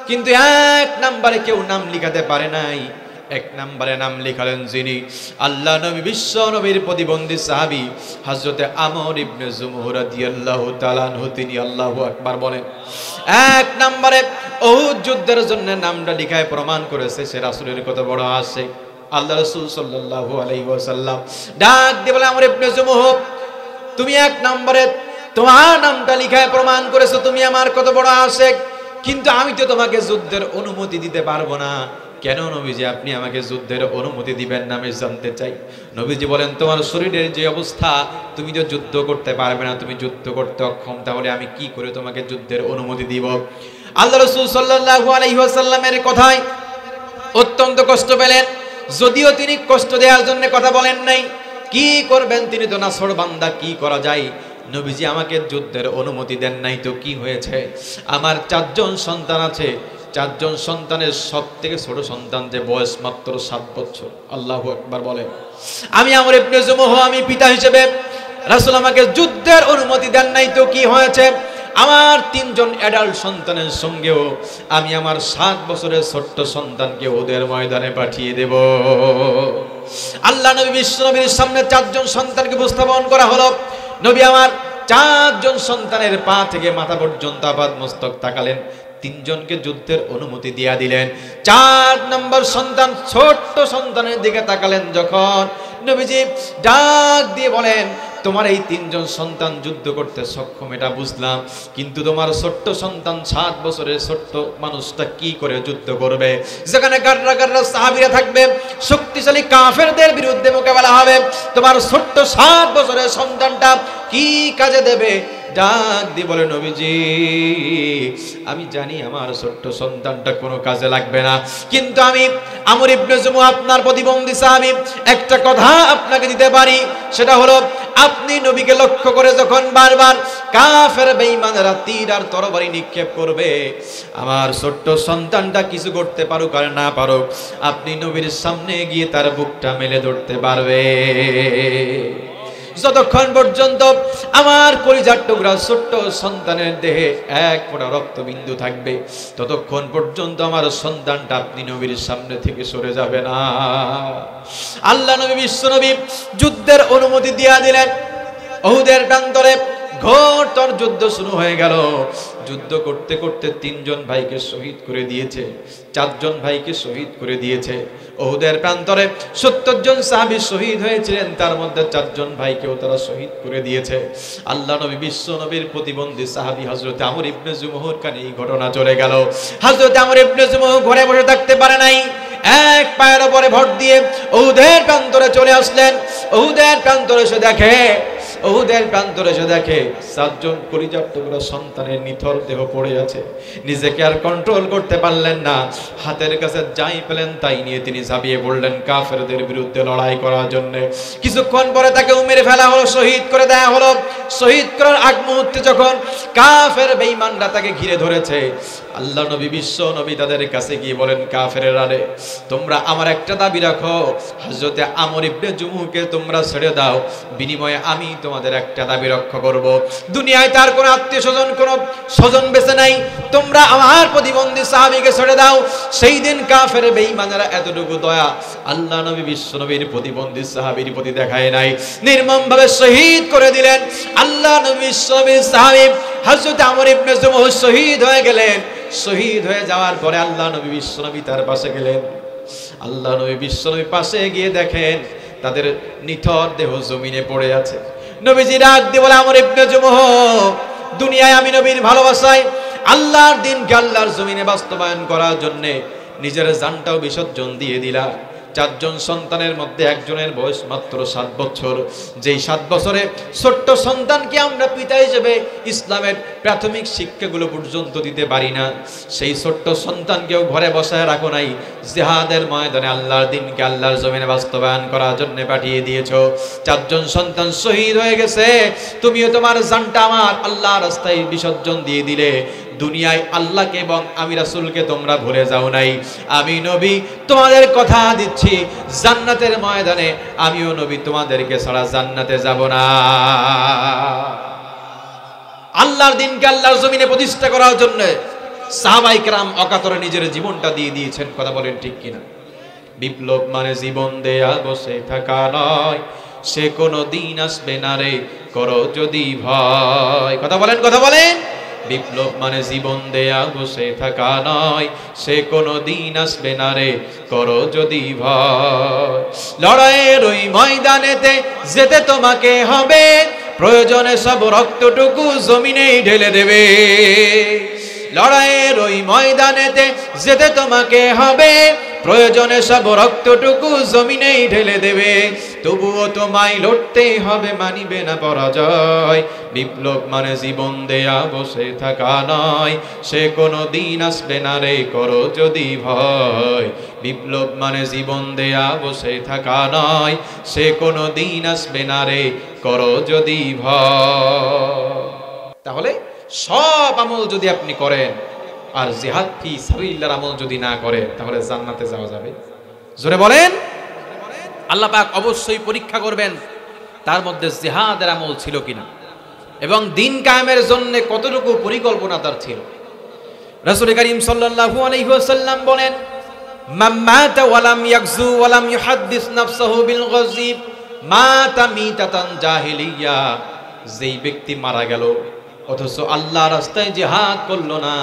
কিন্তু এক নম্বরে কেউ নাম লিখাতে পারে নাই। এক নম্বরে নাম লিখালেন যিনি আল্লাহ নবী বিশ্ব নবীর প্রতিবন্ধী সাহাবী হযরতে আমর ইবনে জুমুহ রাদিয়াল্লাহু তাআলা আনহু, তিনি আল্লাহু আকবার বলেন। এক নম্বরে উহুদ যুদ্ধের জন্য নামটা লিখায় প্রমাণ করেছে সে রাসূলের কত বড় আশিক। আল্লাহ রাসূল সাল্লাল্লাহু আলাইহি ওয়াসাল্লাম ডাক দিয়ে বলে, আমর ইবনে জুমুহ, তুমি এক নম্বরে তোমার নামটা লিখায় প্রমাণ করেছো তুমি আমার কত বড় আশিক, কিন্তু আমি তো তোমাকে যুদ্ধের অনুমতি দিতে পারবো না। কেন নবীজি আপনি আমাকে যুদ্ধের অনুমতি দিবেন না, আমি জানতে চাই। নবীজি বলেন, তোমার শরীরের যে অবস্থা, তুমি তো যুদ্ধ করতে পারবে না, তুমি যুদ্ধ করতে অক্ষম, তাহলে আমি কি করে তোমাকে যুদ্ধের অনুমতি দিব? আল্লাহ রাসূল সাল্লাল্লাহু আলাইহি ওয়াসাল্লামের কথায় অত্যন্ত কষ্ট পেলেন, যদিও তিনি কষ্ট দেওয়ার জন্য কথা বলেন নাই। কি করবেন, তিনি তো নাছর বান্দা, কি করা যায়? নবীজি আমাকে যুদ্ধের অনুমতি দেন নাই তো কি হয়েছে? আমার 4 জন সন্তান আছে, 4 জন সন্তানের সব থেকে ছোট সন্তান যে বয়স মাত্র 7 বছর। আল্লাহু আকবার বলে। আমি আমর ইবনে জুমুহ, আমি পিতা হিসেবে রাসূল আমাকে যুদ্ধের অনুমতি দেন নাই তো কি হয়েছে? আমার 3 জন অ্যাডাল্ট সন্তানের সঙ্গেও আমি আমার 7 বছরের ছোট্ট সন্তানকে ওদের ময়দানে পাঠিয়ে দেব। আল্লাহ নবী বিশ্ব নবীর সামনে 4 জন সন্তানকে উপস্থাপন করা হলো। নবী আমার 4 জন সন্তানের পা থেকে মাথা পর্যন্ত আপাদ মস্তক তাকালেন, 3 জনকে যুদ্ধের অনুমতি দিয়া দিলেন। 4 নম্বর সন্তান, ছোট্ট সন্তানের দিকে তাকালেন যখন, নবীজি ডাক দিয়ে বলেন, তোমার এই 3 জন সন্তান যুদ্ধ করতে সক্ষম এটা বুঝলাম, কিন্তু তোমার ছোট্ট সন্তান 7 বছরের ছোট্ট মানুষটা কি করে যুদ্ধ করবে? যেখানে গাররা গাররা সাহাবীরা থাকবে, শক্তিশালী কাফেরদের বিরুদ্ধে মোকাবেলা হবে, তোমার ছোট্ট 7 বছরের সন্তানটা কি কাজে দেবে? ডাক দিয়ে বলে, নবীজি আমি জানি আমার ছোট্ট সন্তানটা কোনো কাজে লাগবে না, কিন্তু আমি আমর ইবনে জুমুহ আপনার প্রতিবন্ধী সাহাবী, একটা কথা আপনাকে দিতে পারি, সেটা হলো আপনি নবীকে লক্ষ্য করে যখন বারবার কাফের বেঈমানরা তীর আর তরবারি নিক্ষেপ করবে, আমার ছোট্ট সন্তানটা কিছু করতে পারুক আর না পারুক, আপনি নবীর সামনে গিয়ে তার বুকটা মেলে ধরতে পারবে। যতক্ষণ পর্যন্ত আমার কলিজার টুকরা ছোট্ট সন্তানের দেহে 1 ফোঁটা রক্তবিন্দু থাকবে, ততক্ষণ পর্যন্ত আমার সন্তানটা আপনি নবীর সামনে থেকে সরে যাবে না। আল্লাহ নবী বিশ্ব নবী যুদ্ধের অনুমতি দিয়া দিলেন। উহুদের প্রান্তরে ঘোরতর যুদ্ধ শুরু হয়ে গেল। যুদ্ধ করতে করতে 3 জন ভাইকে শহীদ করে দিয়েছে, 4 জন ভাইকে শহীদ করে দিয়েছে। উহুদের প্রান্তরে 70 জন সাহাবী শহীদ হয়েছিলেন, তার মধ্যে 4 জন ভাইকেও তারা শহীদ করে দিয়েছে। আল্লাহ নবী বিশ্ব নবীর প্রতিবন্ধী সাহাবী হযরত আমর ইবনে জুমুহর কানে এই ঘটনা চলে গেল। হযরত আমর ইবনে জুমুহ ঘরে বসে থাকতে পারে নাই, এক পায়ের উপরে ভর দিয়ে উহুদের প্রান্তরে চলে আসলেন। উহুদের প্রান্তরে এসে দেখে, উহুদের প্রান্তরে এসে দেখে 4 জন কলিজার টুকরা সন্তানের নিথর দেহ পড়ে আছে। নিজেকে আর কন্ট্রোল করতে পারলেন না, হাতের কাছে যাই পেলেন তাই নিয়ে তিনি ঝাঁপিয়ে পড়লেন কাফেরদের বিরুদ্ধে লড়াই করার জন্য। কিছুক্ষণ পরে তাকে মেরে ফেলা হলো, শহীদ করে দেয়া হলো। শহীদ করার আগ মুহূর্তে যখন কাফের বেঈমানরা তাকে ঘিরে ধরেছে, আল্লাহ নবী বিশ্ব নবী তাদের কাছে গিয়ে বলেন, কাফেরেরা রে, তোমরা আমার একটা দাবি রাখো, হযরতে আমর ইবনে জুমুহকে তোমরা ছেড়ে দাও, বিনিময়ে আমি তোমাদের একটা দাবি রক্ষা করব। দুনিয়ায় তার কোনো আত্মীয় স্বজন, কোনো স্বজন বেঁচে নাই, তোমরা আমার প্রতিবন্ধী সাহাবীকে ছেড়ে দাও। সেই দিন কাফের বেঈমানেরা এতটুকু দয়া আল্লাহ নবী বিশ্ব নবীর প্রতিবন্ধী সাহাবীর প্রতি দেখায় নাই, নির্মমভাবে শহীদ করে দিলেন। আল্লাহ নবী বিশ্ব নবীর সাহাবী হযরত আমর ইবনে জুমুহ শহীদ হয়ে গেলেন। শহীদ হয়ে যাওয়ার পরে আল্লাহ নবী বিশ্ব নবী তার পাশে গেলেন। আল্লাহ নবী বিশ্ব নবী পাশে গিয়ে দেখেন তাদের নিথর দেহ জমিনে পড়ে আছে। নবীজি ডাক দিয়ে বলে, আমর ইবনে জুমুহ, দুনিয়ায় আমি নবীর ভালোবাসায় আল্লাহর দিনকে আল্লাহর জমিনে বাস্তবায়ন করার জন্য নিজের জানটাও বিসর্জন দিয়ে দিলা, চারজন সন্তানের মধ্যে একজনের বয়স মাত্র 7 বছর। যেই 7 বছরে ছোট্ট সন্তানকে আমরা পিতা হিসেবে ইসলামের প্রাথমিক শিক্ষাগুলো পর্যন্ত দিতে পারি না, সেই ছোট্ট সন্তানকেও ঘরে বসায় রাখো নাই, জিহাদের ময়দানে আল্লাহর দ্বীনকে আল্লাহর জমিনে বাস্তবায়ন করার জন্য পাঠিয়ে দিয়েছো। চারজন সন্তান শহীদ হয়ে গেছে, তুমিও তোমার জানটা আমার আল্লাহর রাস্তায় বিসর্জন দিয়ে দিলে। দুনিয়ায় আল্লাহকে এবং আমি রাসূলকে তোমরা ভুলে যাও নাই। আমি নবী তোমাদের কথা দিচ্ছি, জান্নাতের ময়দানে আমিও নবী তোমাদেরকে ছাড়া জান্নাতে যাব না। আল্লাহর দ্বীনকে আল্লাহর জমিনে প্রতিষ্ঠা করার জন্য সাহাবায়ে কেরাম অকাতরে নিজের জীবনটা দিয়ে দিয়েছেন। কথা বলেন ঠিক কিনা? বিপ্লব মানে জীবন দেয়া বসে থাকা নয়, সে কোনো দিন আসবে না রে করো যদি ভয়। কথা বলেন, কথা বলেন। বিপ্লব মানে জীবন দেয়া বসে থাকা নয়, সে কোনো দিন আসবে না রে করো যদি ভয়। লড়াইয়ের ওই ময়দানেতে যেতে তোমাকে হবে, প্রয়োজনে সব রক্তটুকু জমিনেই ঢেলে দেবে। লড়াইয়ের ওই ময়দানেতে যেতে তোমাকে হবে, প্রয়োজনে সব রক্তটুকু জমিনেই ঢেলে দেবে। তবুও তোমায় লড়তেই হবে, মানিবে না পরাজয়। বিপ্লব মানে জীবন দেয়া বসে থাকা নয়, সে কোনো দিন আসবে না রে করো যদি ভয়। বিপ্লব মানে জীবন দেয়া বসে থাকা নয়, সে কোনো দিন আসবে না রে করো যদি ভয়। তাহলে সব আমল যদি আপনি করেন আর জিহাদ ফি সাবিলিল্লাহর আমল যদি না করেন, তাহলে জান্নাতে যাওয়া যাবে? জোরে বলেন। আল্লাহ পাক অবশ্যই পরীক্ষা করবেন তার মধ্যে জিহাদের আমল ছিল কিনা এবং দিন কায়েমের জন্য কতটুকু পরিকল্পনা তার ছিল। রাসূল করিম সাল্লাল্লাহু আলাইহি ওয়াসাল্লাম বলেন, মান মাতা ওয়া লাম ইয়াগজু ওয়া লাম ইউহাদ্দিস নাফসাহু বিল গাযি মাতা মিতাতান জাহিলিয়া। যেই ব্যক্তি মারা গেল অথচ আল্লাহর রাস্তায় জিহাদ করলো না,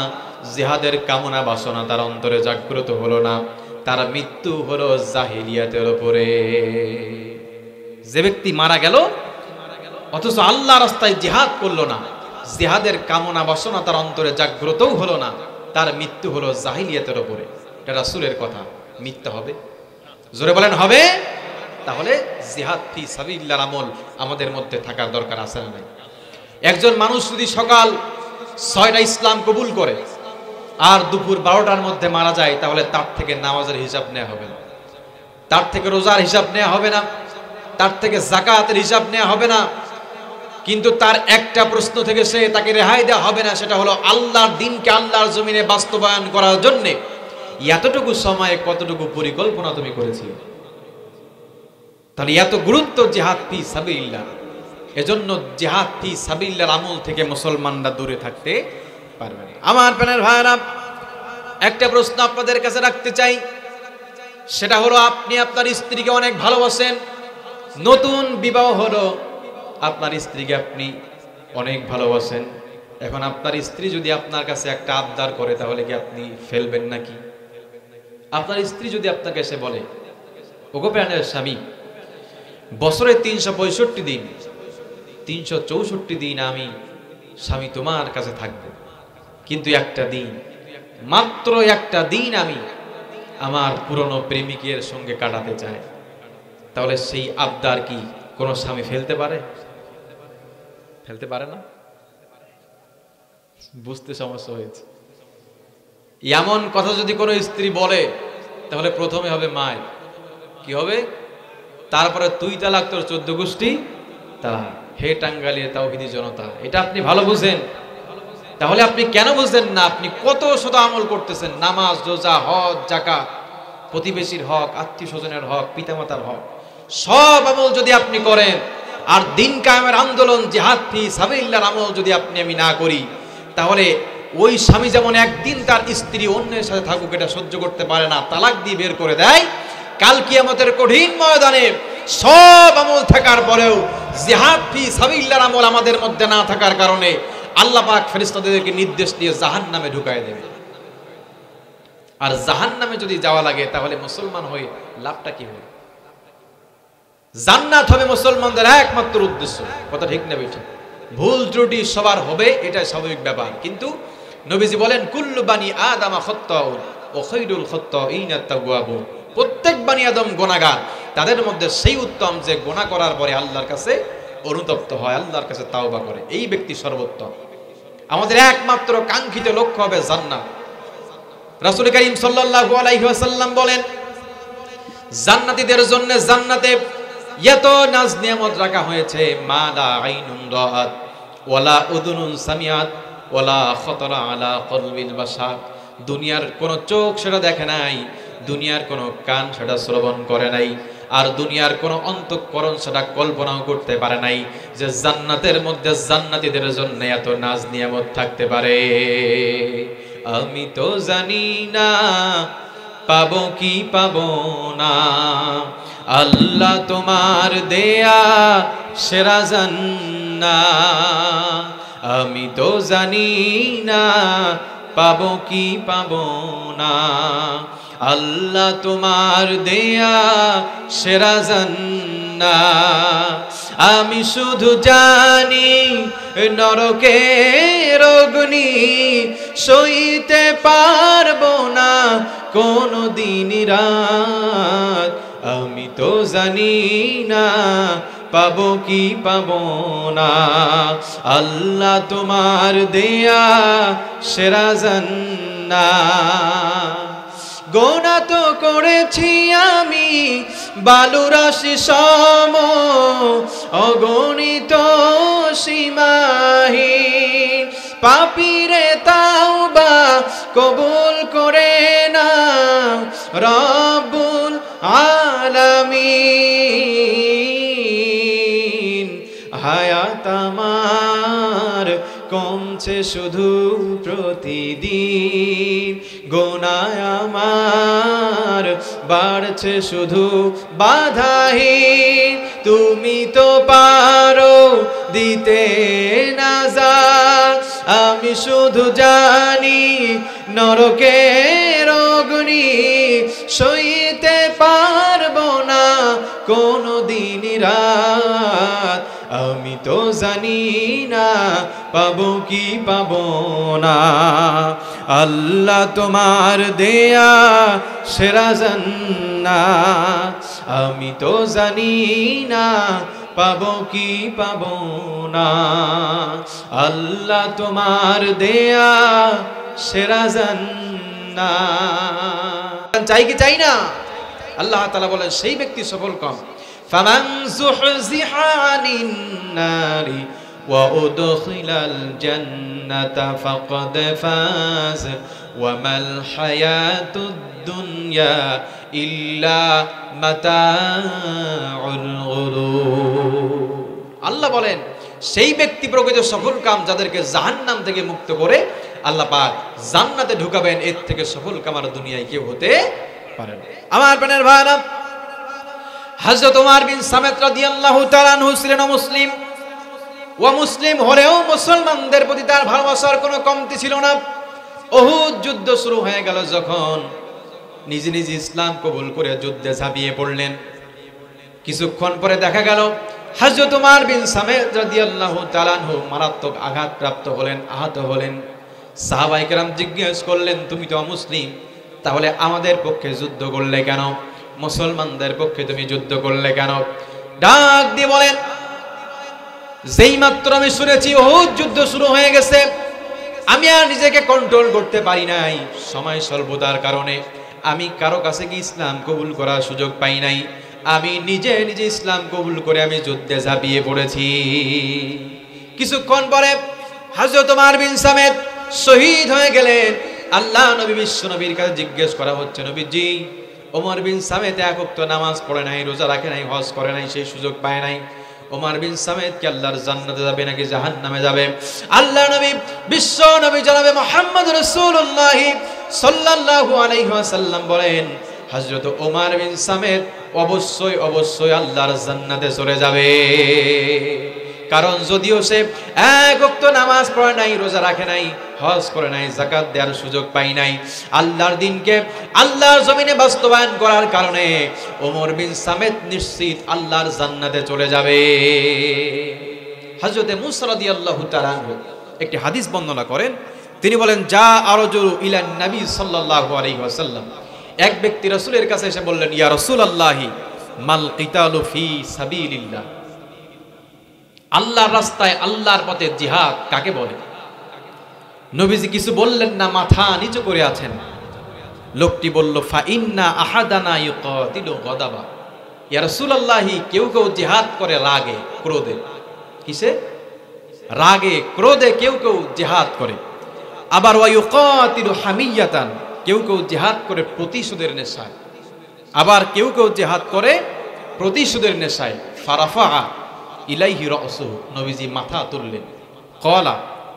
জিহাদের কামনা বাসনা তার অন্তরে জাগ্রত হলো না, তার মৃত্যু হলো জাহিলিয়াতের উপরে। যে ব্যক্তি মারা গেল অথচ আল্লাহর রাস্তায় জিহাদ করলো না, জিহাদের কামনা বাসনা তার অন্তরে জাগ্রতও হলো না, তার মৃত্যু হলো জাহিলিয়াতের উপরে। এটা রাসূলের কথা, মৃত্যু হবে? জোরে বলেন হবে। তাহলে জিহাদ ফি সাবিলিল্লাহর আমল আমাদের মধ্যে থাকার দরকার আছে না নাই? একজন মানুষ যদি সকাল 6টা ইসলাম কবুল করে আর দুপুর 12টার মধ্যে মারা যায়, তাহলে তার থেকে নামাজের হিসাব নেওয়া হবে না, তার থেকে রোজার হিসাব নেওয়া হবে না, তার থেকে যাকাতের হিসাব নেওয়া হবে না। কিন্তু তার একটা প্রশ্ন থেকে তাকে রেহাই দেওয়া হবে না, সেটা হলো আল্লাহর দ্বীনকে আল্লাহর জমিনে বাস্তবায়ন করার জন্য এতটুকু সময়ে কতটুকু পরিকল্পনা তুমি করেছিলে। তাহলে এত গুরুত্ব জিহাদ ফি সাবিলিল্লাহ। এজন্য জিহাদ ফি সাবিলিল্লাহর আমল থেকে মুসলমানরা দূরে থাকতে পারবে না। আমার প্রাণের ভাইরা, একটা প্রশ্ন আপনাদের কাছে রাখতে চাই, সেটা হলো আপনি আপনার স্ত্রীকে অনেক ভালোবাসেন, নতুন বিবাহ হলো, আপনার স্ত্রীকে আপনি অনেক ভালোবাসেন। এখন আপনার স্ত্রী যদি আপনার কাছে একটা আবদার করে, তাহলে কি আপনি ফেলবেন নাকি? আপনার স্ত্রী যদি আপনাকে এসে বলে, ওগো প্রাণের স্বামী, বছরে 365 দিন 364 দিন আমি স্বামী তোমার কাছে থাকবো, কিন্তু একটা দিন, মাত্র একটা দিন আমি আমার পুরনো প্রেমিকের সঙ্গে কাটাতে চাই, তাহলে সেই আবদার কি কোনো স্বামী ফেলতে পারে? ফেলতে পারে না। বুঝতে সমস্যা হয়েছে। এমন কথা যদি কোনো স্ত্রী বলে, তাহলে প্রথমে হবে মায়, কি হবে? তারপরে 2 তালাক, তোর 14 গোষ্ঠী তালাক। হে টাঙ্গাইলের তাওহীদি জনতা, এটা আপনি ভালো বুঝেন। তাহলে আপনি কেন বুঝলেন না? আপনি কত শত আমল করতেছেন, নামাজ, রোজা, হজ, যাকাত, প্রতিবেশীর হক, আত্মীয় স্বজনের হক, পিতামাতার হক, সব আমল যদি আপনি করেন আর দিন কায়েমের আন্দোলন জিহাদ ফি সাবিলিল্লাহর আমল যদি আপনি আমি না করি, তাহলে ওই স্বামী যেমন একদিন তার স্ত্রী অন্যের সাথে থাকুক এটা সহ্য করতে পারে না, তালাক দিয়ে বের করে দেয়, কাল কিয়ামতের কঠিন ময়দানে সব আমল থাকার পরেও জিহাদ ফি সাবিলিল্লাহর আমল আমাদের মধ্যে না থাকার কারণে আল্লাহ পাক ফেরেশতাদেরকে নির্দেশ দিয়ে জাহান্নামে ঢুকায় দেবে। আর জাহান্নামে যদি যাওয়া লাগে, তাহলে মুসলমান হয়ে লাভটা কি হবে? জান্নাত হবে মুসলমানদের একমাত্র উদ্দেশ্য। কথা ঠিক না বেঠিক? ভুল ত্রুটি সবার হবে, এটা স্বাভাবিক ব্যাপার, কিন্তু নবীজি বলেন কুল্লু বানি আদম খাত্তাউন ওয়া খায়রুল খাত্তাইনা আত-তাওয়াবুন। প্রত্যেক বানি বানি আদম গুনাহগার, তাদের মধ্যে সেই উত্তম যে গুনাহ করার পরে আল্লাহর কাছে অনুতপ্ত হয়, আল্লাহর কাছে তাওবা করে, এই ব্যক্তি সর্বোত্তম। আমাদের একমাত্র কাঙ্ক্ষিত লক্ষ্য হবে জান্নাত। রাসূল করিম সাল্লাল্লাহু আলাইহি ওয়াসাল্লাম বলেন, জান্নাতীদের জন্য জান্নাতে এত নাজ নিয়ামত রাখা হয়েছে, মা লা আইনুন রাআত ওয়ালা উযুনুন সামিআত ওয়ালা খাতারা আলা কলবিল বাশার। দুনিয়ার কোন চোখ সেটা দেখে নাই, দুনিয়ার কোন কান সেটা শ্রবণ করে নাই, আর দুনিয়ার কোন অন্তঃকরণ সেটা কল্পনাও করতে পারে নাই যে জান্নাতের মধ্যে জান্নাতীদের জন্য এত নাজ নিয়ামত থাকতে পারে। আমি তো জানি না পাবো কি পাবো না, আল্লাহ তোমার দেয়া সেরা জান্নাত। আমি তো জানি না পাবো কি পাবো না, আল্লাহ তোমার দেয়া সেরা জান্নাত। আমি শুধু জানি নরকের অগ্নি সইতে পারবো না কোনো দিন রাত। আমি তো জানি না পাবো কি পাবো না, আল্লাহ তোমার দেয়া সেরা জান্নাত। গোনা তো করেছি আমি বালুরাশি সম, অগণিত সীমাহীন, পাপীরে তাওবা কবুল করে না রব্বুল আলামিন। হায়াত আমার কমছে শুধু প্রতিদিন, গোনায় আমার বাড়ছে শুধু বাধাহীন। তুমি তো পারো দিতে নাজাত, আমি শুধু জানি নরকের অগ্নি সইতে পারবো না কোনো দিন রাত। আমি তো জানি না পাবো কি পাবো না, আল্লাহ তোমার দেয়া সেরা জান্নাত। আমি তো জানি না পাবো কি পাবো না, আল্লাহ তোমার দেয়া সেরা জান্নাত। চাই কি চাই না? আল্লাহ তাআলা বলেন সেই ব্যক্তি সফল কাম। ফামান যুহজিহা আনিন নারি ওয়া উদখিলাল জান্নাতা ফাকাদ ফাজ ওয়া মাল হায়াতুদ দুনিয়া ইল্লা মাতাউল গুরুর। আল্লাহ বলেন সেই ব্যক্তি প্রকৃত সফল কাম যাদেরকে জাহান্নাম থেকে মুক্ত করে আল্লাহ পাক জান্নাতে ঢুকাবেন। এর থেকে সফল কাম আর দুনিয়ায় কেউ হতে পারে না। আমার প্রাণের ভাইরা, হযরত ওমর বিন সামেত রাদিয়াল্লাহু তাআলা আনহু ছিলেন মুসলিম। ও মুসলিম হলেও মুসলমানদের প্রতি তার ভালোবাসার কোনো কমতি ছিল না। উহুদ যুদ্ধ শুরু হয়ে গেল যখন, নিজে নিজে ইসলাম কবুল করে যুদ্ধে ঝাঁপিয়ে পড়লেন। কিছুক্ষণ পরে দেখা গেল হযরত ওমর বিন সামেত রাদিয়াল্লাহু তাআলা আনহু মারাত্মক আঘাতপ্রাপ্ত হলেন, আহত হলেন। সাহাবায়ে কেরাম জিজ্ঞেস করলেন, তুমি তো মুসলিম, তাহলে আমাদের পক্ষে যুদ্ধ করলে কেন? মুসলমানদের পক্ষে তুমি যুদ্ধ করলে কেন? ডাক দিয়ে বলেন, যেই মাত্র আমি শুনেছি উহুদ যুদ্ধ শুরু হয়ে গেছে, আমি আর নিজেকে কন্ট্রোল করতে পারি নাই। সময় স্বল্পতার কারণে আমি কারো কাছে কি ইসলাম কবুল করার সুযোগ পাই নাই। আমি নিজে নিজে ইসলাম কবুল করে আমি যুদ্ধে ঝাঁপিয়ে পড়েছি। কিছুক্ষণ পরে হযরত ওমর বিন সামেত শহীদ হয়ে গেলেন। আল্লাহ নবী বিশ্ব নবীর কাছে জিজ্ঞেস করা হচ্ছে, নবীজি ওমর বিন সামেত এক ওয়াক্ত নামাজ পড়ে নাই, রোজা রাখে নাই, হজ করে নাই, সেই সুযোগ পায় নাই। ওমর বিন সামেত কি আল্লাহর জান্নাতে যাবে নাকি জাহান্নামে যাবে? আল্লাহ নবী বিশ্ব নবী জনাবে মুহাম্মদ রাসূলুল্লাহ সাল্লাল্লাহু আলাইহি ওয়াসাল্লাম বলেন, হযরত ওমর বিন সামেত অবশ্যই অবশ্যই আল্লাহর জান্নাতে চলে যাবে। কারণ যদিও সে এক ওয়াক্ত নামাজ পড়ে নাই, রোজা রাখে নাই, হজ করে নাই, যাকাত দেওয়ার সুযোগ পাই নাই, আল্লাহর দ্বীনকে আল্লাহর জমিনে বাস্তবায়ন করার কারণে ওমর বিন সামেত নিশ্চিত আল্লাহর জান্নাতে চলে যাবে। হযরত মুসা রাদিয়াল্লাহু তাআলা আনহু একটি হাদিস বর্ণনা করেন। তিনি বলেন, যা আরজু ইলান নবী সাল্লাল্লাহু আলাইহি ওয়াসাল্লাম, এক ব্যক্তি রাসূলের কাছে এসে বললেন, ইয়া রাসূলুল্লাহি মাল কিতালু ফি সাবিলিল্লাহ, আল্লাহর রাস্তায় আল্লাহর পথে জিহাদ কাকে বলে? নবীজি কিছু বললেন না, মাথা নিচু করে আছেন। লোকটি বলল, ফা ইন্না আহাদানা ইউকাতিলু গাদাবা, ইয়া রাসূলুল্লাহি কেউ কেউ জিহাদ করে রাগে ক্রোধে। কিসে? রাগে ক্রোধে কেউ কেউ জিহাদ করে। আবার ওয়া ইউকাতিলু হামিয়াতান, কেউ কেউ জিহাদ করে প্রতিশোধের নেশায়। আবার কেউ কেউ জিহাদ করে প্রতিশোধের নেশায়। ফারাফা ইলাইহি রাসূহু, নবীজি মাথা তুললেন। কলা,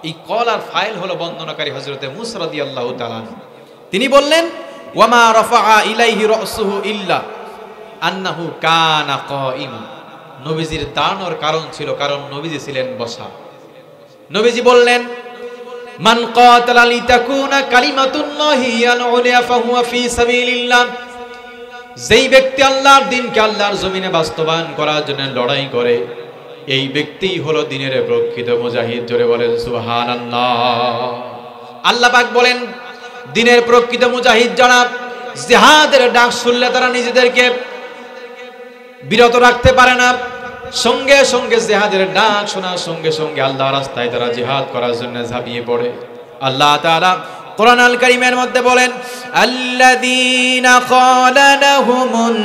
এই কলার ফাইল হলো বর্ণনাকারী হযরতে মুসা রাদিয়াল্লাহু তাআলা আনহু। তিনি বললেন, ওয়ামা রাফা ইলাইহি রাসূহু ইল্লা আন্নাহু কানা কাইমা, নবীজির দাঁড়ানোর কারণ ছিল, কারণ নবীজি ছিলেন বসা। নবীজি বললেন, মান কাতালা লিতাকুনা কালিমাতুল্লাহি হিয়াল উলিয়া ফাহুয়া ফি সাবিলিল্লাহ, যেই ব্যক্তি আল্লাহর দ্বীনকে আল্লাহর জমিনে বাস্তবায়ন করার জন্য লড়াই করে, এই ব্যক্তিই হলো দ্বীনের প্রকৃত মুজাহিদ। জোরে বলেন সুবহানাল্লাহ। আল্লাহ পাক বলেন, দ্বীনের প্রকৃত মুজাহিদ যারা জিহাদের ডাক শুনলে তারা নিজেদেরকে বিরত রাখতে পারে না, সঙ্গে সঙ্গে জিহাদের ডাক শোনার সঙ্গে সঙ্গে আল্লাহর রাস্তায় তারা জিহাদ করার জন্য ঝাঁপিয়ে পড়ে। আল্লাহ তাআলা কোরআন আল কারীমের মধ্যে বলেন, আল্লাযীনা ক্বালা লাহুমুন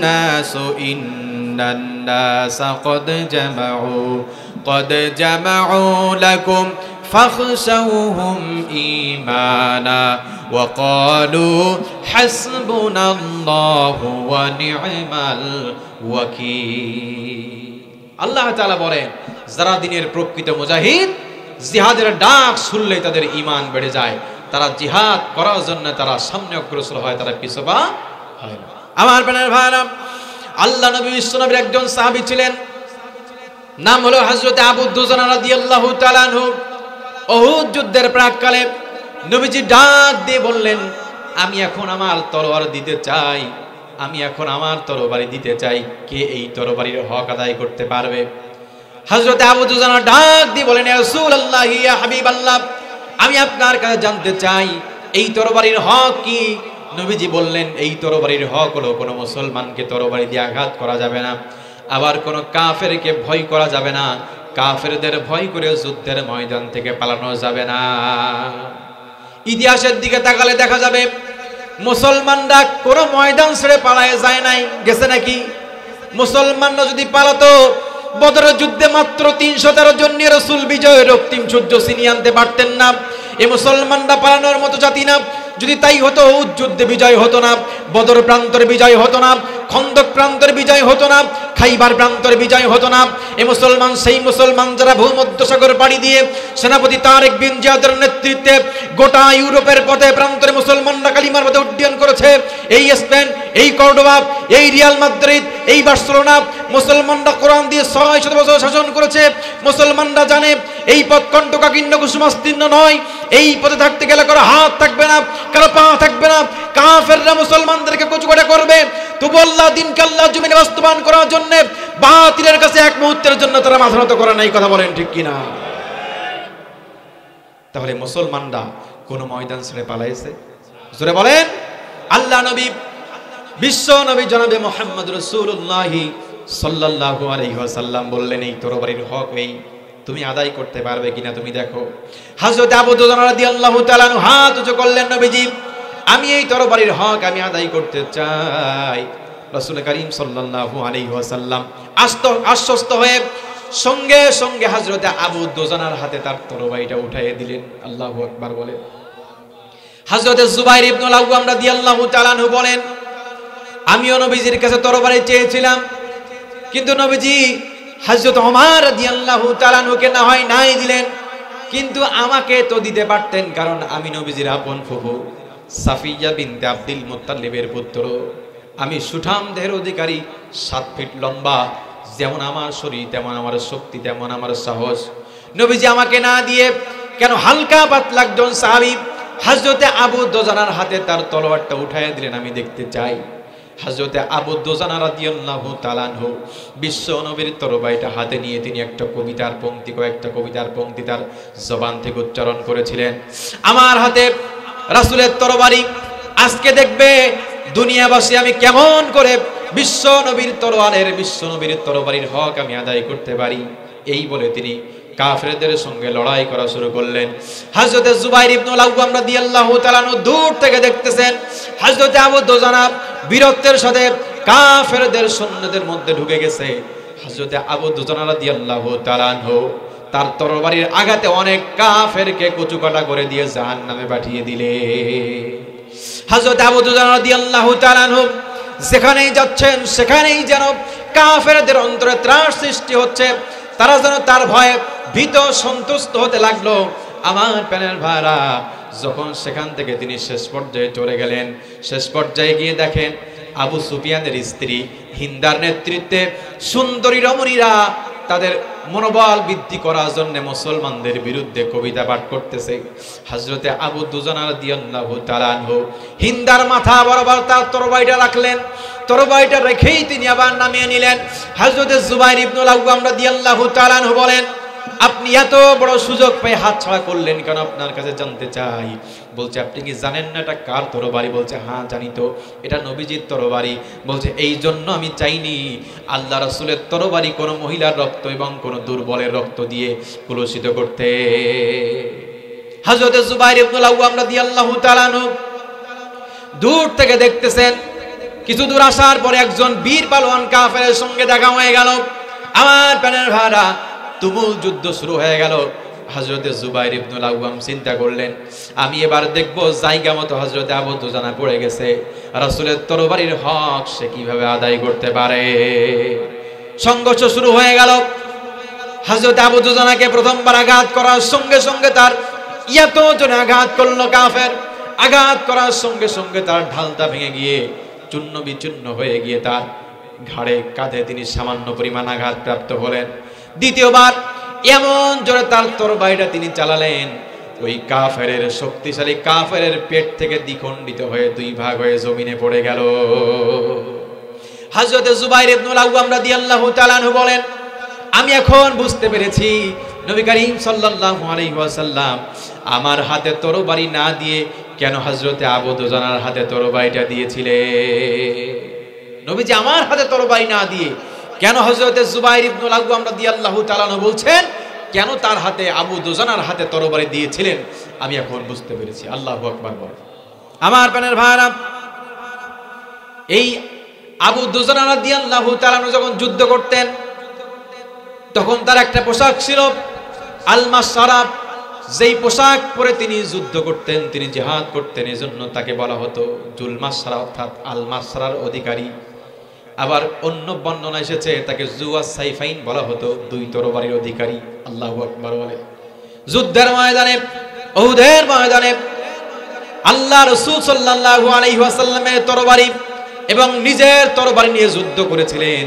নাসু ইন্নান নাসা ক্বাদ জামাউ লাকুম ফাখশাউহুম ঈমানা ওয়া ক্বালু হাসবুনাল্লাহু ওয়া নি'মাল ওয়াকিল। আল্লাহ তাআলা বলেন, যারা দ্বীনের প্রকৃত মুজাহিদ জিহাদের ডাক শুনলেই তাদের ঈমান বেড়ে যায়, তারা জিহাদ করার জন্য তারা সামনে অগ্রসর হয়, তারা পিছপা হয় না। আমার প্রাণের ভাইরা, আল্লাহ নবী বিশ্বনবীর একজন সাহাবী ছিলেন, নাম হলো হযরত আবু দুজানা রাদিয়াল্লাহু তাআলা আনহু। উহুদ যুদ্ধের প্রাককালে নবীজি ডাক দিয়ে বললেন, আমি এখন আমার তলোয়ার দিতে চাই, আমি এখন আমার তরবারি দিতে চাই, কে এই তরবারির হক আদায় করতে পারবে? হযরত আবু দুজানা ডাক দিয়ে বলেন, ইয়া রাসূলুল্লাহ, ইয়া হাবিবাল্লাহ, আমি আপনার কাছে জানতে চাই এই তরবারির হক কি? নবীজি বললেন, এই তরবারির হক হলো কোনো মুসলমানকে তরবারি দিয়ে আঘাত করা যাবে না, আবার কোনো কাফেরকে ভয় করা যাবে না, কাফেরদের ভয় করে যুদ্ধের ময়দান থেকে পালানো যাবে না। ইতিহাসের দিকে তাকালে দেখা যাবে মুসলমানরা কোনো ময়দান ছেড়ে পালায় যায় নাই, গেছে নাকি? মুসলমানরা যদি পালাতো, বদরের যুদ্ধে মাত্র ৩১৩ জন নিয়ে রাসূল বিজয়ের রক্তিম সূর্য ছিনিয়ে আনতে পারতেন না। এই মুসলমানরা পালানোর মতো জাতি না। যদি তাই হতো, উহুদ যুদ্ধে বিজয় হতো না, বদর প্রান্তরে বিজয় হতো না, খন্দক প্রান্তরে বিজয় হতো না, খাইবার প্রান্তরে বিজয় হতো না। এই মুসলমান সেই মুসলমান যারা ভূমধ্যসাগর পাড়ি দিয়ে সেনাপতি তারেক বিন জিয়াদের নেতৃত্বে গোটা ইউরোপের পথে প্রান্তরে মুসলমানরা কালিমার পথে উড্ডয়ন করেছে। এই স্পেন, এই কর্ডোবা, এই রিয়াল মাদ্রিদ, এই বার্সেলোনা, মুসলমানরা কোরআন দিয়ে ৬০০ বছর শাসন করেছে। মুসলমানরা জানে এই পথ কণ্টকাকীর্ণ কুসুমাস্তীর্ণ নয়, এই পথে থাকতে গেলে কারো হাত থাকবে না, কারো পা থাকবে না, কাফেররা মুসলমানদেরকে কচুকাটা করবে। তবু আল্লাহ দ্বীনকে আল্লাহ জমিনে বাস্তবায়ন করার জন্য বাতিলের কাছে এক মুহূর্তের জন্য তারা মাথা নত করে নাই। কথা বলেন ঠিক কিনা? তাহলে মুসলমানরা কোন ময়দান ছেড়ে পালাইছে? জোরে বলেন। আল্লাহ নবী, বিশ্ব নবী জনাবে মুহাম্মদ রাসূলুল্লাহ সাল্লাল্লাহু আলাইহি ওয়াসাল্লাম বললেন, এই তরবারির হক এই তুমি আদায় করতে পারবে কিনা তুমি দেখো। হযরত আবু দুজানা রাদিয়াল্লাহু তাআলা আনহু হাত উঁচু করলেন, নবীজি আমি এই তরবারির হক আমি আদায় করতে চাই। রাসূল করিম সাল্লাল্লাহু আলাইহি ওয়াসাল্লাম আশ্বস্ত হয়ে সঙ্গে সঙ্গে হযরত আবু দুজানার হাতে তার তরবারিটা উঠাইয়ে দিলেন। আল্লাহু আকবার বলেন। হযরত জুবাইর ইবনুল আওয়াম রাদিয়াল্লাহু তাআলা আনহু বলেন, আমিও নবীজির কাছে তরবারি চেয়েছিলাম, কিন্তু নবীজি হযরত ওমর রাদিয়াল্লাহু তাআলা আনহুকে না হয় নাই দিলেন, কিন্তু আমাকে তো দিতে পারতেন, কারণ আমি নবীজির আপন ফুফু সাফিয়া বিনতে আব্দুল মুত্তালিবের পুত্র। আমি সুঠাম দেহের অধিকারী, 7 ফিট লম্বা, যেমন আমার শরীর তেমন আমার শক্তি, তেমন আমার সাহস। নবীজি আমাকে না দিয়ে কেন হালকা পাতলা একজন সাহাবী হযরতে আবু দুজানার হাতে তার তলোয়ারটা উঠাইয়া দিলেন, আমি দেখতে চাই। হযরতে আবু দুজানা রাদিয়াল্লাহু তাআলা আনহু বিশ্ব নবীর তরবারিটা হাতে নিয়ে তিনি একটা কবিতার পংক্তি, কয়েকটা কবিতার পংক্তি তার জবান থেকে উচ্চারণ করেছিলেন। আমার হাতে রাসূলের তরবারি, আজকে দেখবে দুনিয়াবাসী আমি কেমন করে বিশ্ব নবীর তরবারির হক আমি আদায় করতে পারি। এই বলে তিনি কাফেরদের সঙ্গে লড়াই করা শুরু করলেন। হযরত জুবাইর ইবনুল আওয়াম রাদিয়াল্লাহু তাআলা দূর থেকে দেখতেছেন হযরত আবু দুজানা বীরত্বের সাথে কাফেরদের সৈন্যদের মধ্যে ঢুকে গেছে। হযরত আবু দুজানা রাদিয়াল্লাহু তাআলা তার তরবারির আঘাতে অনেক কাফেরকে কুচুকাটা করে দিয়ে জাহান্নামে পাঠিয়ে দিলে। হযরত আবু দুজানা রাদিয়াল্লাহু তাআলা যেখানেই যাচ্ছেন সেখানেই যেন কাফেরদের অন্তরে ত্রাস সৃষ্টি হচ্ছে, তারা যেন তার ভয়ে ভীত সন্তুষ্ট হতে লাগলো। আমার প্যানেল ভাইরা, যখন সেখান থেকে তিনি শেষ পর্যায়ে চলে গেলেন, শেষ পর্যায়ে গিয়ে দেখেন আবু সুফিয়ানের স্ত্রী হিন্দার নেতৃত্বে সুন্দরী রমণীরা তাদের মনোবল বৃদ্ধি করার জন্য মুসলমানদের বিরুদ্ধে কবিতা পাঠ করতেছে। হযরতে আবু দুজানা রাদিয়াল্লাহু তাআলা হিন্দার মাথা বরাবর তার তরবারিটা রাখলেন। তরবারিটা রেখেই তিনি আবার নামিয়ে নিলেন। হযরতে জুবাইর ইবনুল আওয়াম রাদিয়াল্লাহু তাআলা বলেন, আপনি এত বড় সুযোগ পেয়ে হাতছাড়া করলেন কেন? আপনার কাছে জানতে চাই। বলছে, আপনি কি জানেন না এটা কার তরবারি? বলছে, হ্যাঁ জানি তো, এটা নবীজির তরবারি। বলছে, এই জন্য আমি চাইনি আল্লাহ রাসূলের তরবারি কোনো মহিলার রক্ত এবং কোনো দুর্বলের রক্ত দিয়ে কলুষিত করতে। হযরত জুবাইর ইবনুল আওয়াম রাদিয়াল্লাহু তাআলা দূর থেকে দেখতেছেন। কিছু দূর আসার পরে একজন বীর পালোয়ান কাফেরের সঙ্গে দেখা হয়ে গেল। আমার প্রাণের ভাইরা, তুমুল যুদ্ধ শুরু হয়ে গেল। হযরতে জুবাইর ইবনুল আওয়াম চিন্তা করলেন, আমি এবার দেখব জায়গা মতো হযরতে আবু দুজানা পড়ে গেছে, রাসূলের তরবারির হক সে কিভাবে আদায় করতে পারে। সংঘর্ষ শুরু হয়ে গেল। হযরতে আবু দুজানাকে প্রথমবার আঘাত করার সঙ্গে সঙ্গে তার এত জোরে আঘাত করলো কাফের, আঘাত করার সঙ্গে সঙ্গে তার ঢালটা ভেঙে গিয়ে চূর্ণ বিচূর্ণ হয়ে গিয়ে তার ঘাড়ে কাঁধে তিনি সামান্য পরিমাণ আঘাত প্রাপ্ত হলেন। দ্বিতীয়বার এমন জোরে তার তরবারিটা তিনি চালালেন, ওই কাফেরের শক্তিশালী কাফেরের পেট থেকে দ্বিখণ্ডিত হয়ে দুই ভাগ হয়ে জমিনে পড়ে গেল। হযরত জুবাইর ইবনুল আওয়াম রাদিয়াল্লাহু তাআলা বলেন, আমি এখন বুঝতে পেরেছি নবী করিম সাল্লাল্লাহু আলাইহি ওয়াসাল্লাম আমার হাতে তরবারি না দিয়ে কেন হযরতে আবু দুজানার হাতে তরবারিটা দিয়েছিলেন। নবীজি আমার হাতে তরবারি না দিয়ে কেন হযরতে জুবাইর ইবনুল আওয়াম রাদিয়াল্লাহু তাআলা বলছেন কেন তার হাতে আবু দুজানার হাতে তরবারি দিয়েছিলেন, আমি এখন বুঝতে পেরেছি। আল্লাহু আকবার বল। আমার প্রাণের ভাইরা, এই আবু দুজানা রাদিয়াল্লাহু তাআলা যখন যুদ্ধ করতেন তখন তার একটা পোশাক ছিল আল-মাসরা। যেই পোশাক পরে তিনি যুদ্ধ করতেন, তিনি জিহাদ করতেন, এজন্য তাকে বলা হতো জুল মাসরা, অর্থাৎ আল-মাসরার অধিকারী। আবার অন্য বর্ণনা এসেছে তাকে জুওয়াস সাইফাইন বলা হতো, দুই তরবারির অধিকারী। আল্লাহু আকবার বলে। যুদ্ধের ময়দানে, উহুদের ময়দানে আল্লাহ রাসূল সাল্লাল্লাহু আলাইহি ওয়াসাল্লামের তরবারি এবং নিজের তরবারি নিয়ে যুদ্ধ করেছিলেন।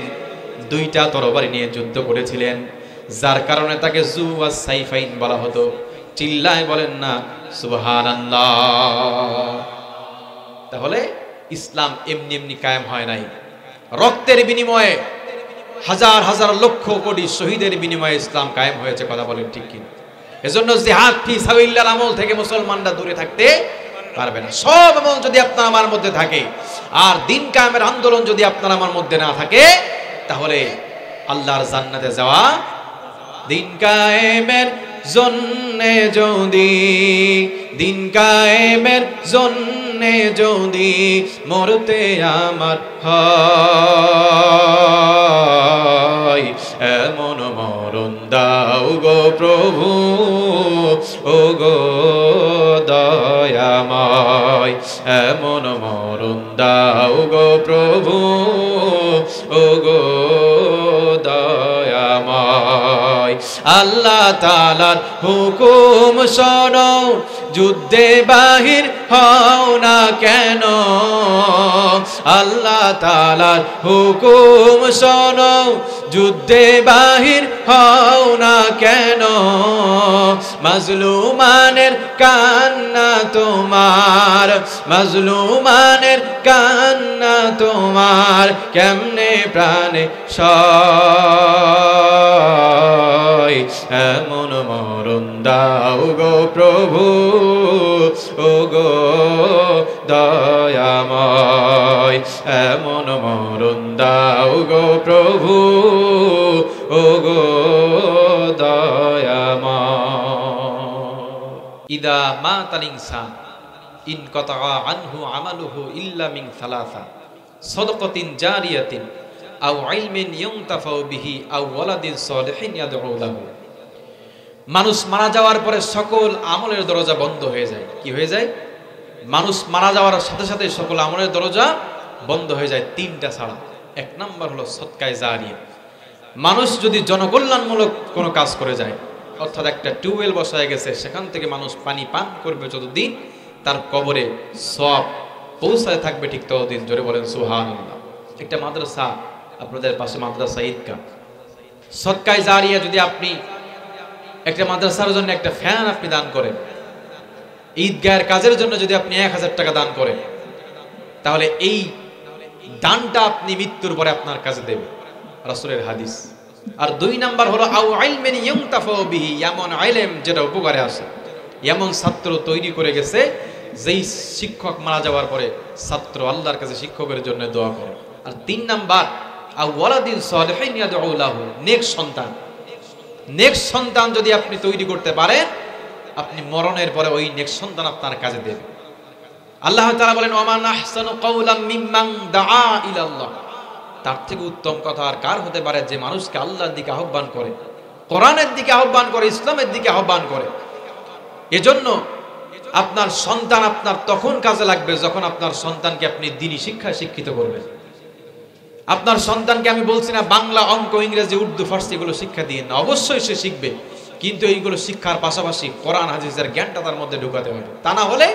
দুইটা তরবারি নিয়ে যুদ্ধ করেছিলেন, যার কারণে তাকে জুওয়াস সাইফাইন বলা হতো। চিল্লায় বলেন না সুবহানাল্লাহ। তাহলে ইসলাম এমনি এমনি কায়েম হয় নাই, রক্তের বিনিময়ে, হাজার হাজার লক্ষ কোটি শহীদের বিনিময়ে ইসলাম কায়েম হয়েছে। কথা বলেন ঠিক কি? এজন্য জিহাদ ফি সাবিলিল্লাহর আমল থেকে মুসলমানরা দূরে থাকতে পারবে না। সব আমল যদি আপনার আমার মধ্যে থাকে আর দিন কায়েমের আন্দোলন যদি আপনার আমার মধ্যে না থাকে, তাহলে আল্লাহর জান্নাতে যাওয়া, দিন কায়েমের জন্যে যদি, দিন কায়েমের জন্যে যদি মরতে আমার হয়, এমন মরণ দাও গো প্রভু, ও গো দয়াময়, এমন মরণ দাও গো প্রভু, ও গো দয়াময়। আল্লাহ তাআলার হুকুম শোনো, যুদ্ধে বাহির হও না কেন, আল্লাহ তাআলার হুকুম শোনো, যুদ্ধে বাহির হও না কেন, মাজলুমানের কান্না তোমার, মাজলুমানের কান্না তোমার, কেমনে প্রাণে সয়, এমন মরণ দাও গো প্রভু, ও গো দয়াময়। হয়, এমন মরণ দাও গো প্রভু, ও গো দয়াময়। ইদা মাতাল ইনসান ইনকাতা আনহু আমালুহু ইল্লা মিন সালাসা, সাদাকাতিন জারিয়াতিন আও ইলমিন ইউনতাফাউ বিহি আও ওয়ালাদিন সালিহিন ইয়াদউ লাহু। মানুষ মারা যাওয়ার পরে সকল আমলের দরজা বন্ধ হয়ে যায়। কি হয়ে যায়? মানুষ মারা যাওয়ার সাথে সাথে সকল আমলের দরজা বন্ধ হয়ে যায়, তিনটা ছাড়া। এক নাম্বার হলো সদকায়ে জারিয়া। মানুষ যদি জনকল্যাণমূলক কোনো কাজ করে যায়, অর্থাৎ একটা টিউবওয়েল বসায় গেছে, সেখান থেকে মানুষ পানি পান করবে, যতদিন তার কবরে সওয়াব পৌঁছায় থাকবে ঠিক ততদিন। জোরে বলেন সুবহানাল্লাহ। একটা মাদ্রাসা, আপনাদের পাশে মাদ্রাসা, ঈদগাহ, সদকায়ে জারিয়া যদি আপনি একটা মাদ্রাসার জন্য একটা ফ্যান আপনি দান করেন, ঈদগাহের কাজের জন্য যদি আপনি 1000 টাকা দান করেন, তাহলে এই দানটা আপনি মৃত্যুর পরে আপনার কাজে দেবে, রাসূলের হাদিস। আর 2 নাম্বার হলো আও ইলমিন ইউনতাফাউ বিহি, এমন ইলম যেটা উপকারে আসে, এমন ছাত্র তৈরি করে গেছে যেই শিক্ষক মারা যাওয়ার পরে ছাত্র আল্লাহর কাছে শিক্ষকের জন্য দোয়া করে। আর 3 নাম্বার আও ওয়ালাদিন সালিহিন ইয়াদউ লাহু, নেক্সট সন্তান। নেক্সট সন্তান যদি আপনি তৈরি করতে পারেন, আপনি মরণের পরে ওই নেক্সট সন্তান আপনার কাজে দেবে। আল্লাহ তাআলা বলেন ওয়া মান আহসানু কাওলাম মিম্মান দাআ ইলাল্লাহ, তার থেকে উত্তম কথা আর কার হতে পারে যে মানুষকে আল্লাহর দিকে আহ্বান করে, কোরআনের দিকে আহ্বান করে, ইসলামের দিকে আহ্বান করে। এজন্য আপনার সন্তান আপনার তখন কাজে লাগবে যখন আপনার সন্তানকে আপনি দ্বীনি শিক্ষায় শিক্ষিত করবেন। আপনার সন্তানকে আমি বলছি না বাংলা, অঙ্ক, ইংরেজি, উর্দু, ফার্সি এগুলো শিক্ষা দিয়ে না, অবশ্যই সে শিখবে, কিন্তু এইগুলো শিক্ষার পাশাপাশি কোরআন হাদিসের জ্ঞানটা তার মধ্যে ঢুকাতে হবে। তা না হলে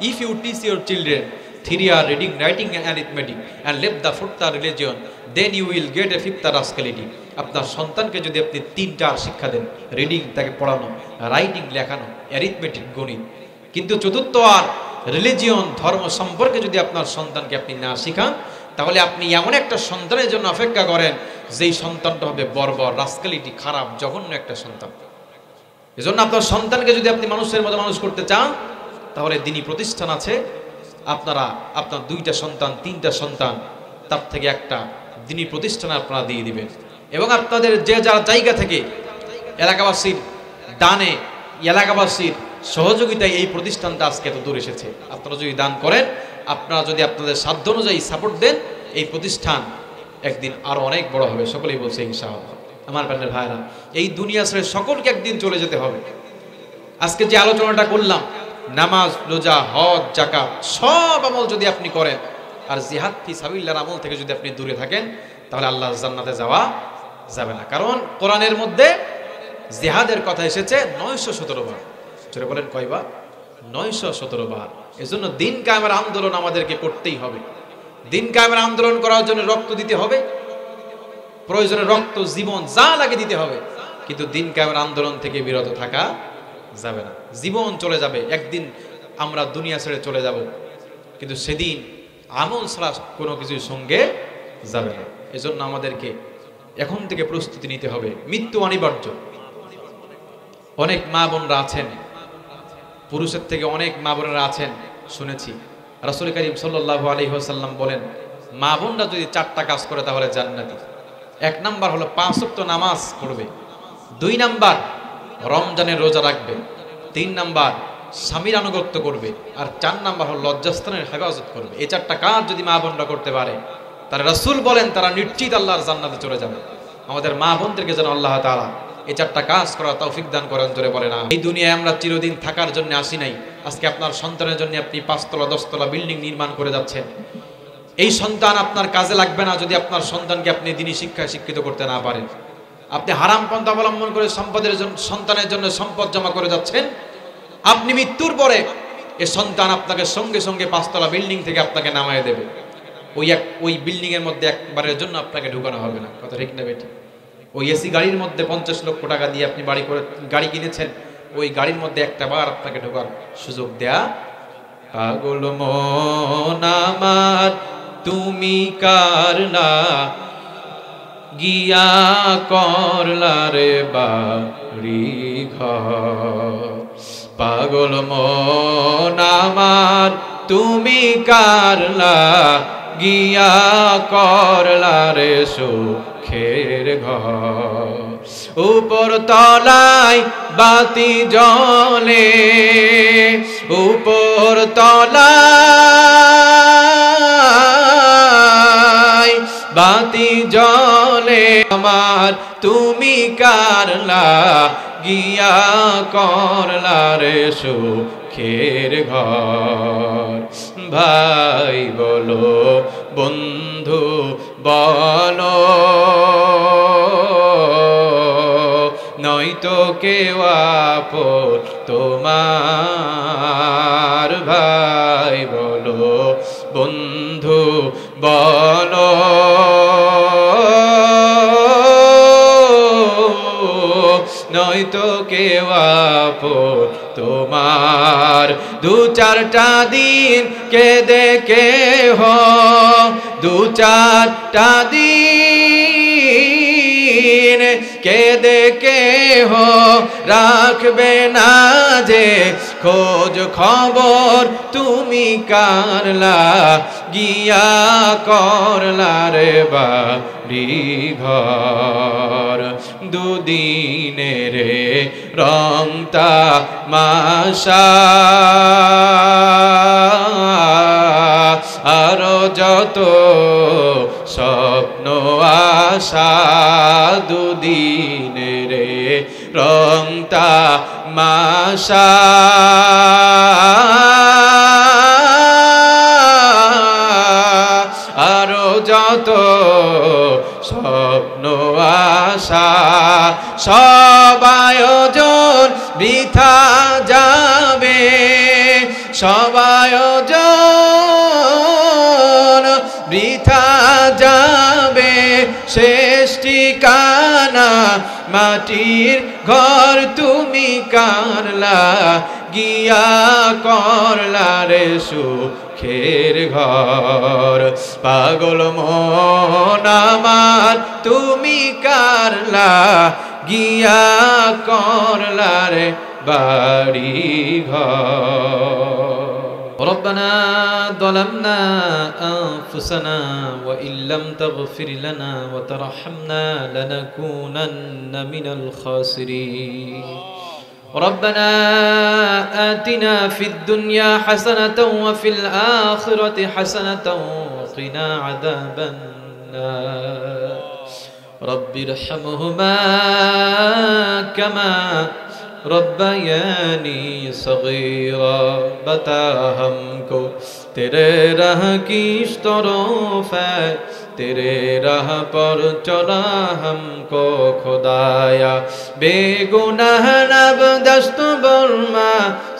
if you teach your children theory, reading, writing and arithmetic and left the fourth religion, then you will get a fifth rascality. আপনার সন্তানকে যদি আপনি 3টা শিক্ষা দেন, রিডিং তাকে পড়ানো, রাইটিং লেখানো, অ্যারিথমেটিক গণিত, কিন্তু চতুর্থ আর রিলিজিয়ন ধর্ম সম্পর্কে যদি আপনার সন্তানকে আপনি না শিখান, তাহলে আপনি এমন একটা সন্তানের জন্য অপেক্ষা করেন যেই সন্তানটা হবে বর্বর, রাস্কালিটি, খারাপ, জঘন্য একটা সন্তান। এজন্য আপনার সন্তানকে যদি আপনি মানুষের মতো মানুষ করতে চান, তাহলে দ্বীনি প্রতিষ্ঠান আছে, আপনারা আপনার 2টা সন্তান, 3টা সন্তান, তার থেকে একটা দ্বীনি প্রতিষ্ঠানে আপনারা দিয়ে দিবেন। এবং আপনাদের যে যার জায়গা থেকে এলাকাবাসীর দানে, এলাকাবাসীর সহযোগিতায় এই প্রতিষ্ঠানটা আজকে এত দূর এসেছে। আপনারা যদি দান করেন, আপনারা যদি আপনাদের সাধ্য অনুযায়ী সাপোর্ট দেন, এই প্রতিষ্ঠান একদিন আরো অনেক বড় হবে। সকলেই বলছে ইনশাআল্লাহ। আমার প্রাণের ভাইরা, এই দুনিয়া ছেড়ে সকলকে একদিন চলে যেতে হবে। আজকে যে আলোচনাটা করলাম, নামাজ, রোজা, হজ, যাকাত, সব আমল যদি আপনি করেন আর জিহাদ ফি সাবিলিল্লাহর আমল থেকে যদি আপনি দূরে থাকেন, তাহলে আল্লাহর জান্নাতে যাওয়া যাবে না। কারণ কোরআনের মধ্যে জিহাদের কথা এসেছে 917 বার। চলে বলেন কয়বার? 917 বার। এজন্য দিন কায়েমের আন্দোলন আমাদেরকে করতেই হবে। দিন কায়েমের আন্দোলন করার জন্য রক্ত দিতে হবে, প্রয়োজনে রক্ত, জীবন যা লাগে দিতে হবে, কিন্তু দিন কায়েমের আন্দোলন থেকে বিরত থাকা যাবে না। জীবন চলে যাবে, একদিন আমরা দুনিয়া ছেড়ে চলে যাব, কিন্তু সেদিন আমল ছাড়া কোনো কিছুর সঙ্গে যাবে না। এজন্য আমাদেরকে এখন থেকে প্রস্তুতি নিতে হবে। মৃত্যু অনিবার্য। অনেক মা বোনরা আছেন, পুরুষের থেকে অনেক মা বোনেরা আছেন, শুনেছি রাসূল করিম সাল্লাল্লাহু আলাইহি ওয়াসাল্লাম বলেন, মা বোনরা যদি 4টা কাজ করে তাহলে জান্নাতি। 1 নাম্বার হলো 5 ওয়াক্ত নামাজ পড়বে, 2 নাম্বার রমজানের রোজা রাখবে, 3 নাম্বার স্বামীর আনুগত্য করবে, আর 4 নাম্বার হলো লজ্জাস্থানের হেফাজত করবে। এই 4টা কাজ যদি মা বোনরা করতে পারে, তাহলে রাসূল বলেন তারা নিশ্চিত আল্লাহর জান্নাতে চলে যাবে। আমাদের মা বোনদেরকে যেন আল্লাহ তাআলা এই 4টা কাজ করার তৌফিক দান করেন। জোরে বলেন আমিন। এই দুনিয়ায় আমরা চিরদিন থাকার জন্য আসি নাই। আজকে আপনার সন্তানের জন্য আপনি 5 তলা 10 তলা বিল্ডিং নির্মাণ করে যাচ্ছেন। এই সন্তান আপনার কাজে লাগবে না যদি আপনার সন্তানকে আপনি দ্বীনি শিক্ষায় শিক্ষিত করতে না পারেন। আপনি হারাম পন্থা অবলম্বন করে সম্পদের জন্য, সন্তানের জন্য সম্পদ জমা করে যাচ্ছেন। আপনি মৃত্যুর পরে এই সন্তান আপনাকে সঙ্গে সঙ্গে 5 তলা বিল্ডিং থেকে আপনাকে নামায় দেবে। ওই বিল্ডিং এর মধ্যে একবারের জন্য আপনাকে ঢুকানো হবে না। কথা ঠিক না বেটি? ওই এসি গাড়ির মধ্যে 50 লক্ষ টাকা দিয়ে আপনি গাড়ি কিনেছেন, ওই গাড়ির মধ্যে একটা বার আপনাকে ঢোকার সুযোগ দেয়া। পাগল মন আমার তুমি কারলা গিয়া করলা রে বাড়ি ঘর। পাগল মন আমার তুমি কারলা গিয়া করলারে সুখের ঘর উপর তলায় বাতি জ্বলে উপর তলায় বাতি জ্বলে আমার তুমি কারলা গিয়া করলারে সুখের ঘর ভাই বলো বন্ধু বলো নয়তো কেউ আপন তোমার ভাই বলো বন্ধু বলো নয়তো কেউ আপন তোমার দু চারটা দিন কেঁদে কেহ দু চারটা দিন কেঁদে কেহ রাখবে না যে খোঁজ খবর তুমি কারলা গিয়া করলা রে বাড়ি ঘর দুদিনের রংতা মাসা আরো যত স্বপ্ন আশা দুদিনের রংতা মাসা আরো যত স্বপ্ন আশা সব আয়োজন বৃথা যাবে সব আয়োজন বৃথা যাবে শেষ ঠিকানা মাটির ঘর তুমি কারলা গিয়া করলা রে সুখের ঘর পাগল মন আমার তুমি কারলা গিয়া করলা রে বাড়ি ঘর ربنا ظلمنا أنفسنا وإن لم تغفر لنا وترحمنا لنكونن من الخاسرين ربنا آتنا في الدنيا حسنة وفي الآخرة حسنة وقنا عذاب النار رب ارحمهما كما रब्बयानी सगीरा बता हमको तेरे राह की तरफ है तेरे राह पर चला हमको खुदाया बेगुनाह नब दस्त बर्मा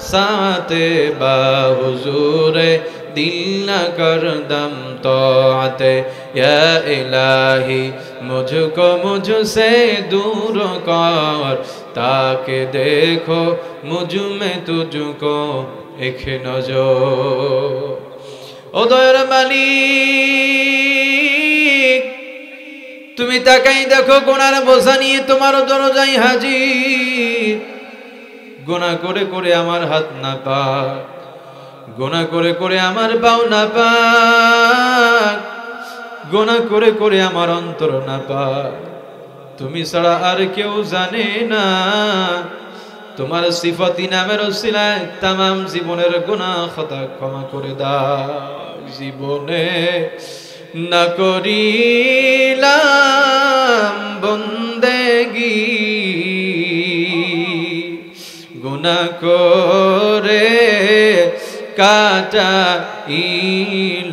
साते बाहुजूरे दिल न कर दम तो आते या इलाही मुझको मुझसे दूर कर ताकि देखो मुझ में तुझको एक नजर ओ दयर मालिक তুমি তাকাই দেখো গুনার বোঝা নিয়ে তোমার দরজায় হাজির গুনাহ করে করে আমার হাত না পাক গুনাহ করে করে আমার পাও না পাক গুনাহ করে করে আমার অন্তর না পাক তুমি ছাড়া আর কেউ জানে না তোমার সিফাতি নামের ওসিলায় तमाम জীবনের গুনাহ খতা ক্ষমা করে দাও জীবনে না করিলাম বন্দেগী গুনাহ করে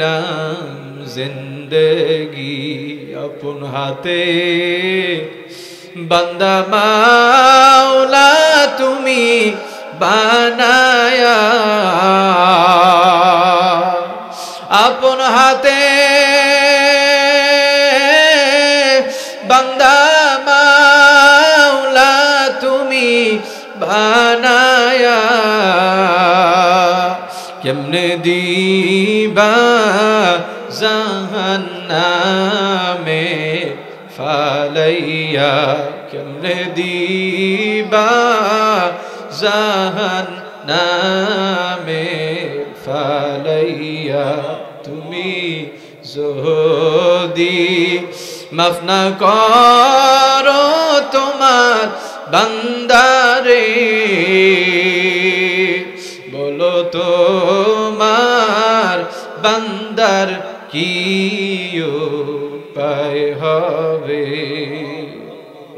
কাটাইলাম জিন্দেগি আপন হাতে বান্দা মাওলা তুমি বানায়া আপন হাতে বান্দা মাওলা তুমি বানায়া কেমনে দিবা জাহান্নামে ফালাইয়া কেমনে দিবা জাহান্নামে ফালাইয়া তুমি যদি মাফ না করো তোমার বান্দারে, বলো তোমার বান্দার কি উপায় হবে।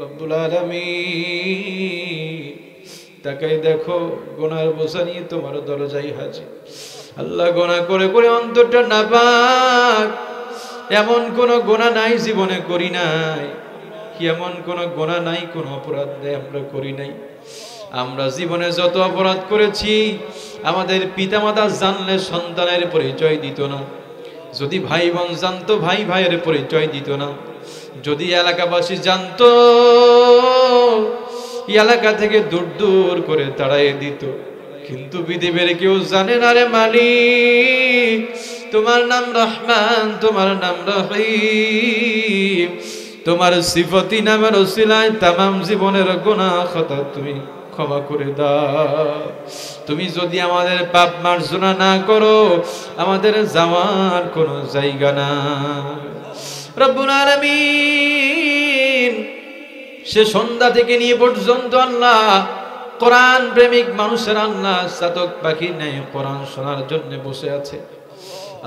রব্বুল আলামিন তাকাই দেখো, গুনার বোঝা নিয়ে তোমার দরজায় হাজির। আল্লাহ গুনাহ করে করে অন্তরটা নাপাক, এমন কোন গুনাহ নাই জীবনে করি নাই, এমন কোন গুনাহ নাই, কোন অপরাধ নাই আমরা করি নাই। আমরা জীবনে যত অপরাধ করেছি, আমাদের পিতামাতা জানলে সন্তানের পরিচয় দিত না, যদি ভাই বোন জানতো ভাই ভাইয়ের পরিচয় দিত না, যদি এলাকাবাসী জানতো এলাকা থেকে দূর দূর করে তাড়াইয়ে দিত। কিন্তু পৃথিবীর কেউ জানে না রে মালিক, তোমার নাম রহমান, তোমার নাম রহিম, তোমার সিফতি নামের ওসিলায় তামাম জীবনের গুনাহ খাতা তুমি ক্ষমা করে দাও। তুমি যদি আমাদের পাপ মার্জনা না করো, আমাদের যাওয়ার কোনো জায়গা না। রব্বুল আলামিন সে সন্ধ্যা থেকে নিয়ে পর্যন্ত আল্লাহ কোরআন প্রেমিক মানুষের আল্লাহ চাতক পাখি নেই কোরআন শোনার জন্য বসে আছে।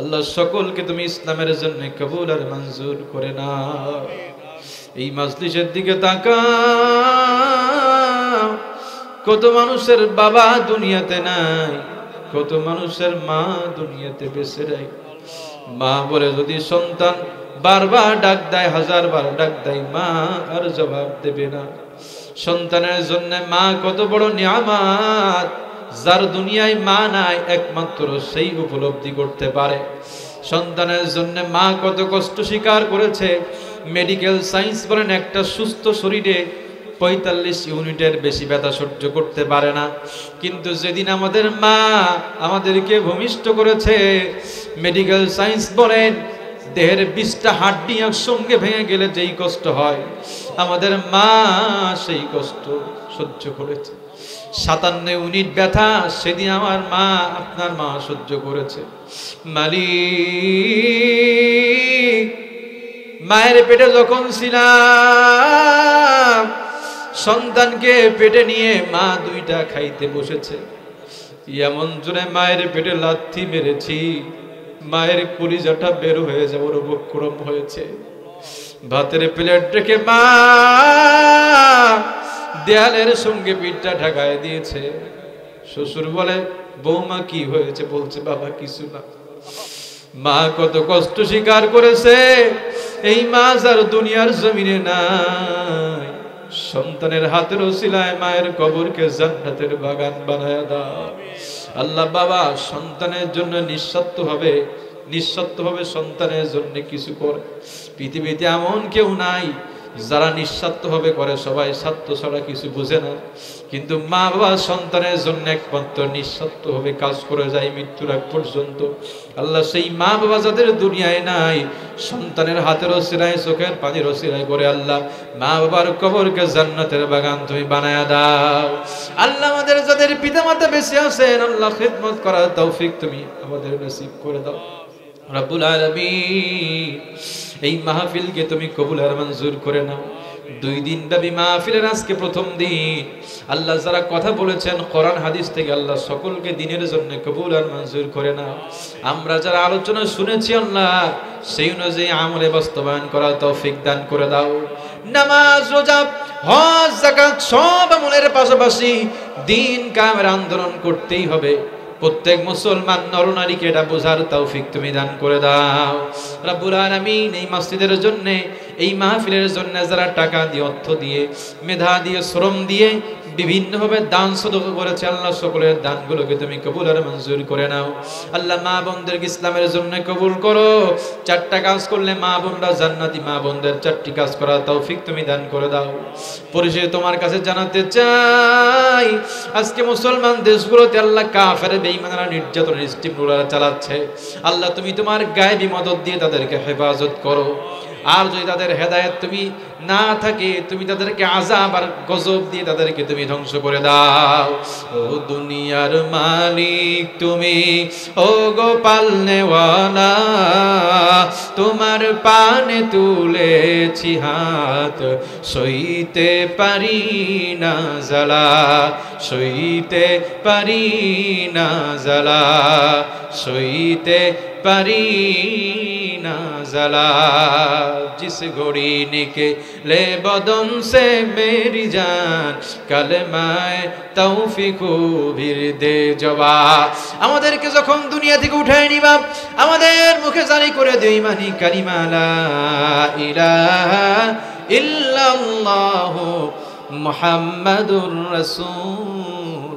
আল্লাহ সকলকে তুমি ইসলামের জন্য কবুল আর মঞ্জুর করে নাও। এই মাজলিসের দিকে তাকাও, কত মানুষের বাবা দুনিয়াতে নাই, কত মানুষের মা দুনিয়াতে বেঁচে নাই। মা বলে যদি সন্তান বারবার ডাক দেয়, হাজার বার ডাক দেয়, মা আর জবাব দেবে না। সন্তানের জন্য মা কত বড় নিয়ামত, যার দুনিয়ায় মা নাই একমাত্র সেই উপলব্ধি করতে পারে। সন্তানের জন্য মা কত কষ্ট স্বীকার করেছে। মেডিকেল সায়েন্স বলেন একটা সুস্থ শরীরে 45 ইউনিটের বেশি ব্যথা সহ্য করতে পারে না, কিন্তু যেদিন আমাদের মা আমাদেরকে ভূমিষ্ঠ করেছে, মেডিকেল সায়েন্স বলেন দেহের 20টা হাড্ডি একসঙ্গে ভেঙে গেলে যেই কষ্ট হয়, আমাদের মা সেই কষ্ট সহ্য করেছে। 57 ইউনিট ব্যথা সেদিন আমার মা, আপনার মা সহ্য করেছে। মালিক, মায়ের পেটে যখন ছিলাম, সন্তানকে পেটে নিয়ে মা দুইটা খাইতে বসেছে, এমন জোরে মায়ের পেটে লাথি মেরেছি, মায়ের কলিজাটা বের হয়ে যাওয়ার উপক্রম হয়েছে। ভাতের প্লেট রেখে মা দেয়ালের সঙ্গে পিঠটা ঢাকায় দিয়েছে। শ্বশুর বলে, বৌমা কি হয়েছে? বলছে, বাবা কিছু না। মা কত কষ্ট স্বীকার করেছে, এই মা যার দুনিয়ার জমিনে নাই। সন্তানের হাতের ওসিলায় মায়ের কবরকে জান্নাতের বাগান বানায়া দাও আল্লাহ। বাবা সন্তানের জন্য নিঃস্বার্থভাবে সন্তানের জন্য কিছু করে। পৃথিবীতে এমন কেউ নাই যারা নিঃস্বার্থভাবে করে, সবাই স্বার্থ ছাড়া কিছু বুঝে না। কিন্তু মা বাবা সন্তানের জন্য একমাত্র নিঃস্বার্থভাবে কাজ করে যায় মৃত্যুর আগ পর্যন্ত। আল্লাহ সেই মা বাবা যাদের দুনিয়ায় নাই, সন্তানের হাতের ওসিলায় চোখের পানির ওসিলায় করে আল্লাহ মা বাবার কবরকে জান্নাতের বাগান তুমি বানায়া দাও। আল্লাহ আমাদের যাদের পিতামাতা বেঁচে আছেন, আল্লাহ খিদমত করার তৌফিক তুমি আমাদের নসিব করে দাও। রব্বুল আলামিন এই মাহফিলকে তুমি কবুল আর মঞ্জুর করে নাও। 2 দিন ব্যাপী মাহফিলের আজকে প্রথম দিন। আল্লাহ যারা কথা বলেছেন কোরআন হাদিস থেকে, আল্লাহ সকলকে দিনের জন্য কবুল আর মঞ্জুর করে নাও। আমরা যারা আলোচনা শুনেছি আল্লাহ সেই অনুযায়ী আমলে বাস্তবায়ন করার তৌফিক দান করে দাও। নামাজ, রোজা, হজ, যাকাত সব আমলের পাশাপাশি দিন কায়েমের আন্দোলন করতেই হবে। প্রত্যেক মুসলমান নরনারীকে এটা বোঝার তৌফিক তুমি দান করে দাও রব্বুল আলামিন। এই মসজিদের জন্য, এই মাহফিলের জন্য যারা টাকা দিয়ে, অর্থ দিয়ে, মেধা দিয়ে, শ্রম দিয়ে বিভিন্নভাবে দান সদকা করেছে, আল্লাহ সকলের দানগুলোকে তুমি কবুল আর মঞ্জুর করে নাও। আল্লাহ মা বোনদেরকে ইসলামের জন্য কবুল করো। 4টা কাজ করলে মা বোনরা জান্নাতি, মা বোনদের 4টি কাজ করার তৌফিক তুমি দান করে দাও। পরিশেষে তোমার কাছে জানাতে চাই, আজকে মুসলমান দেশগুলোতে আল্লাহ কাফের বেঈমানরা নির্যাতনের স্টিম রোলার চালাচ্ছে। আল্লাহ তুমি তোমার গায়েবী মদদ দিয়ে তাদেরকে হেফাজত করো। আর যদি তাদের হেদায়েত তুমি না থাকে, তুমি তাদেরকে আযাব আর গজব দিয়ে তাদেরকে তুমি ধ্বংস করে দাও। ও দুনিয়ার মালিক তুমি, ও গোপাল নেওয়ালা, তোমার পানে তুলেছি হাত, সইতে পারি না জ্বালা, সইতে পারি না জ্বালা, সইতে পারি না জ্বালা। जिस घड़ी निकले बदन से मेरी जान, कलमाए तौफीक फिर दे जवाब। আমাদেরকে যখন দুনিয়া থেকে উঠায় নিবা, আমাদের মুখে জারি করে দিও ইমানি কালিমা লা ইলাহা ইল্লাল্লাহু মুহাম্মাদুর রাসূলুল্লাহ।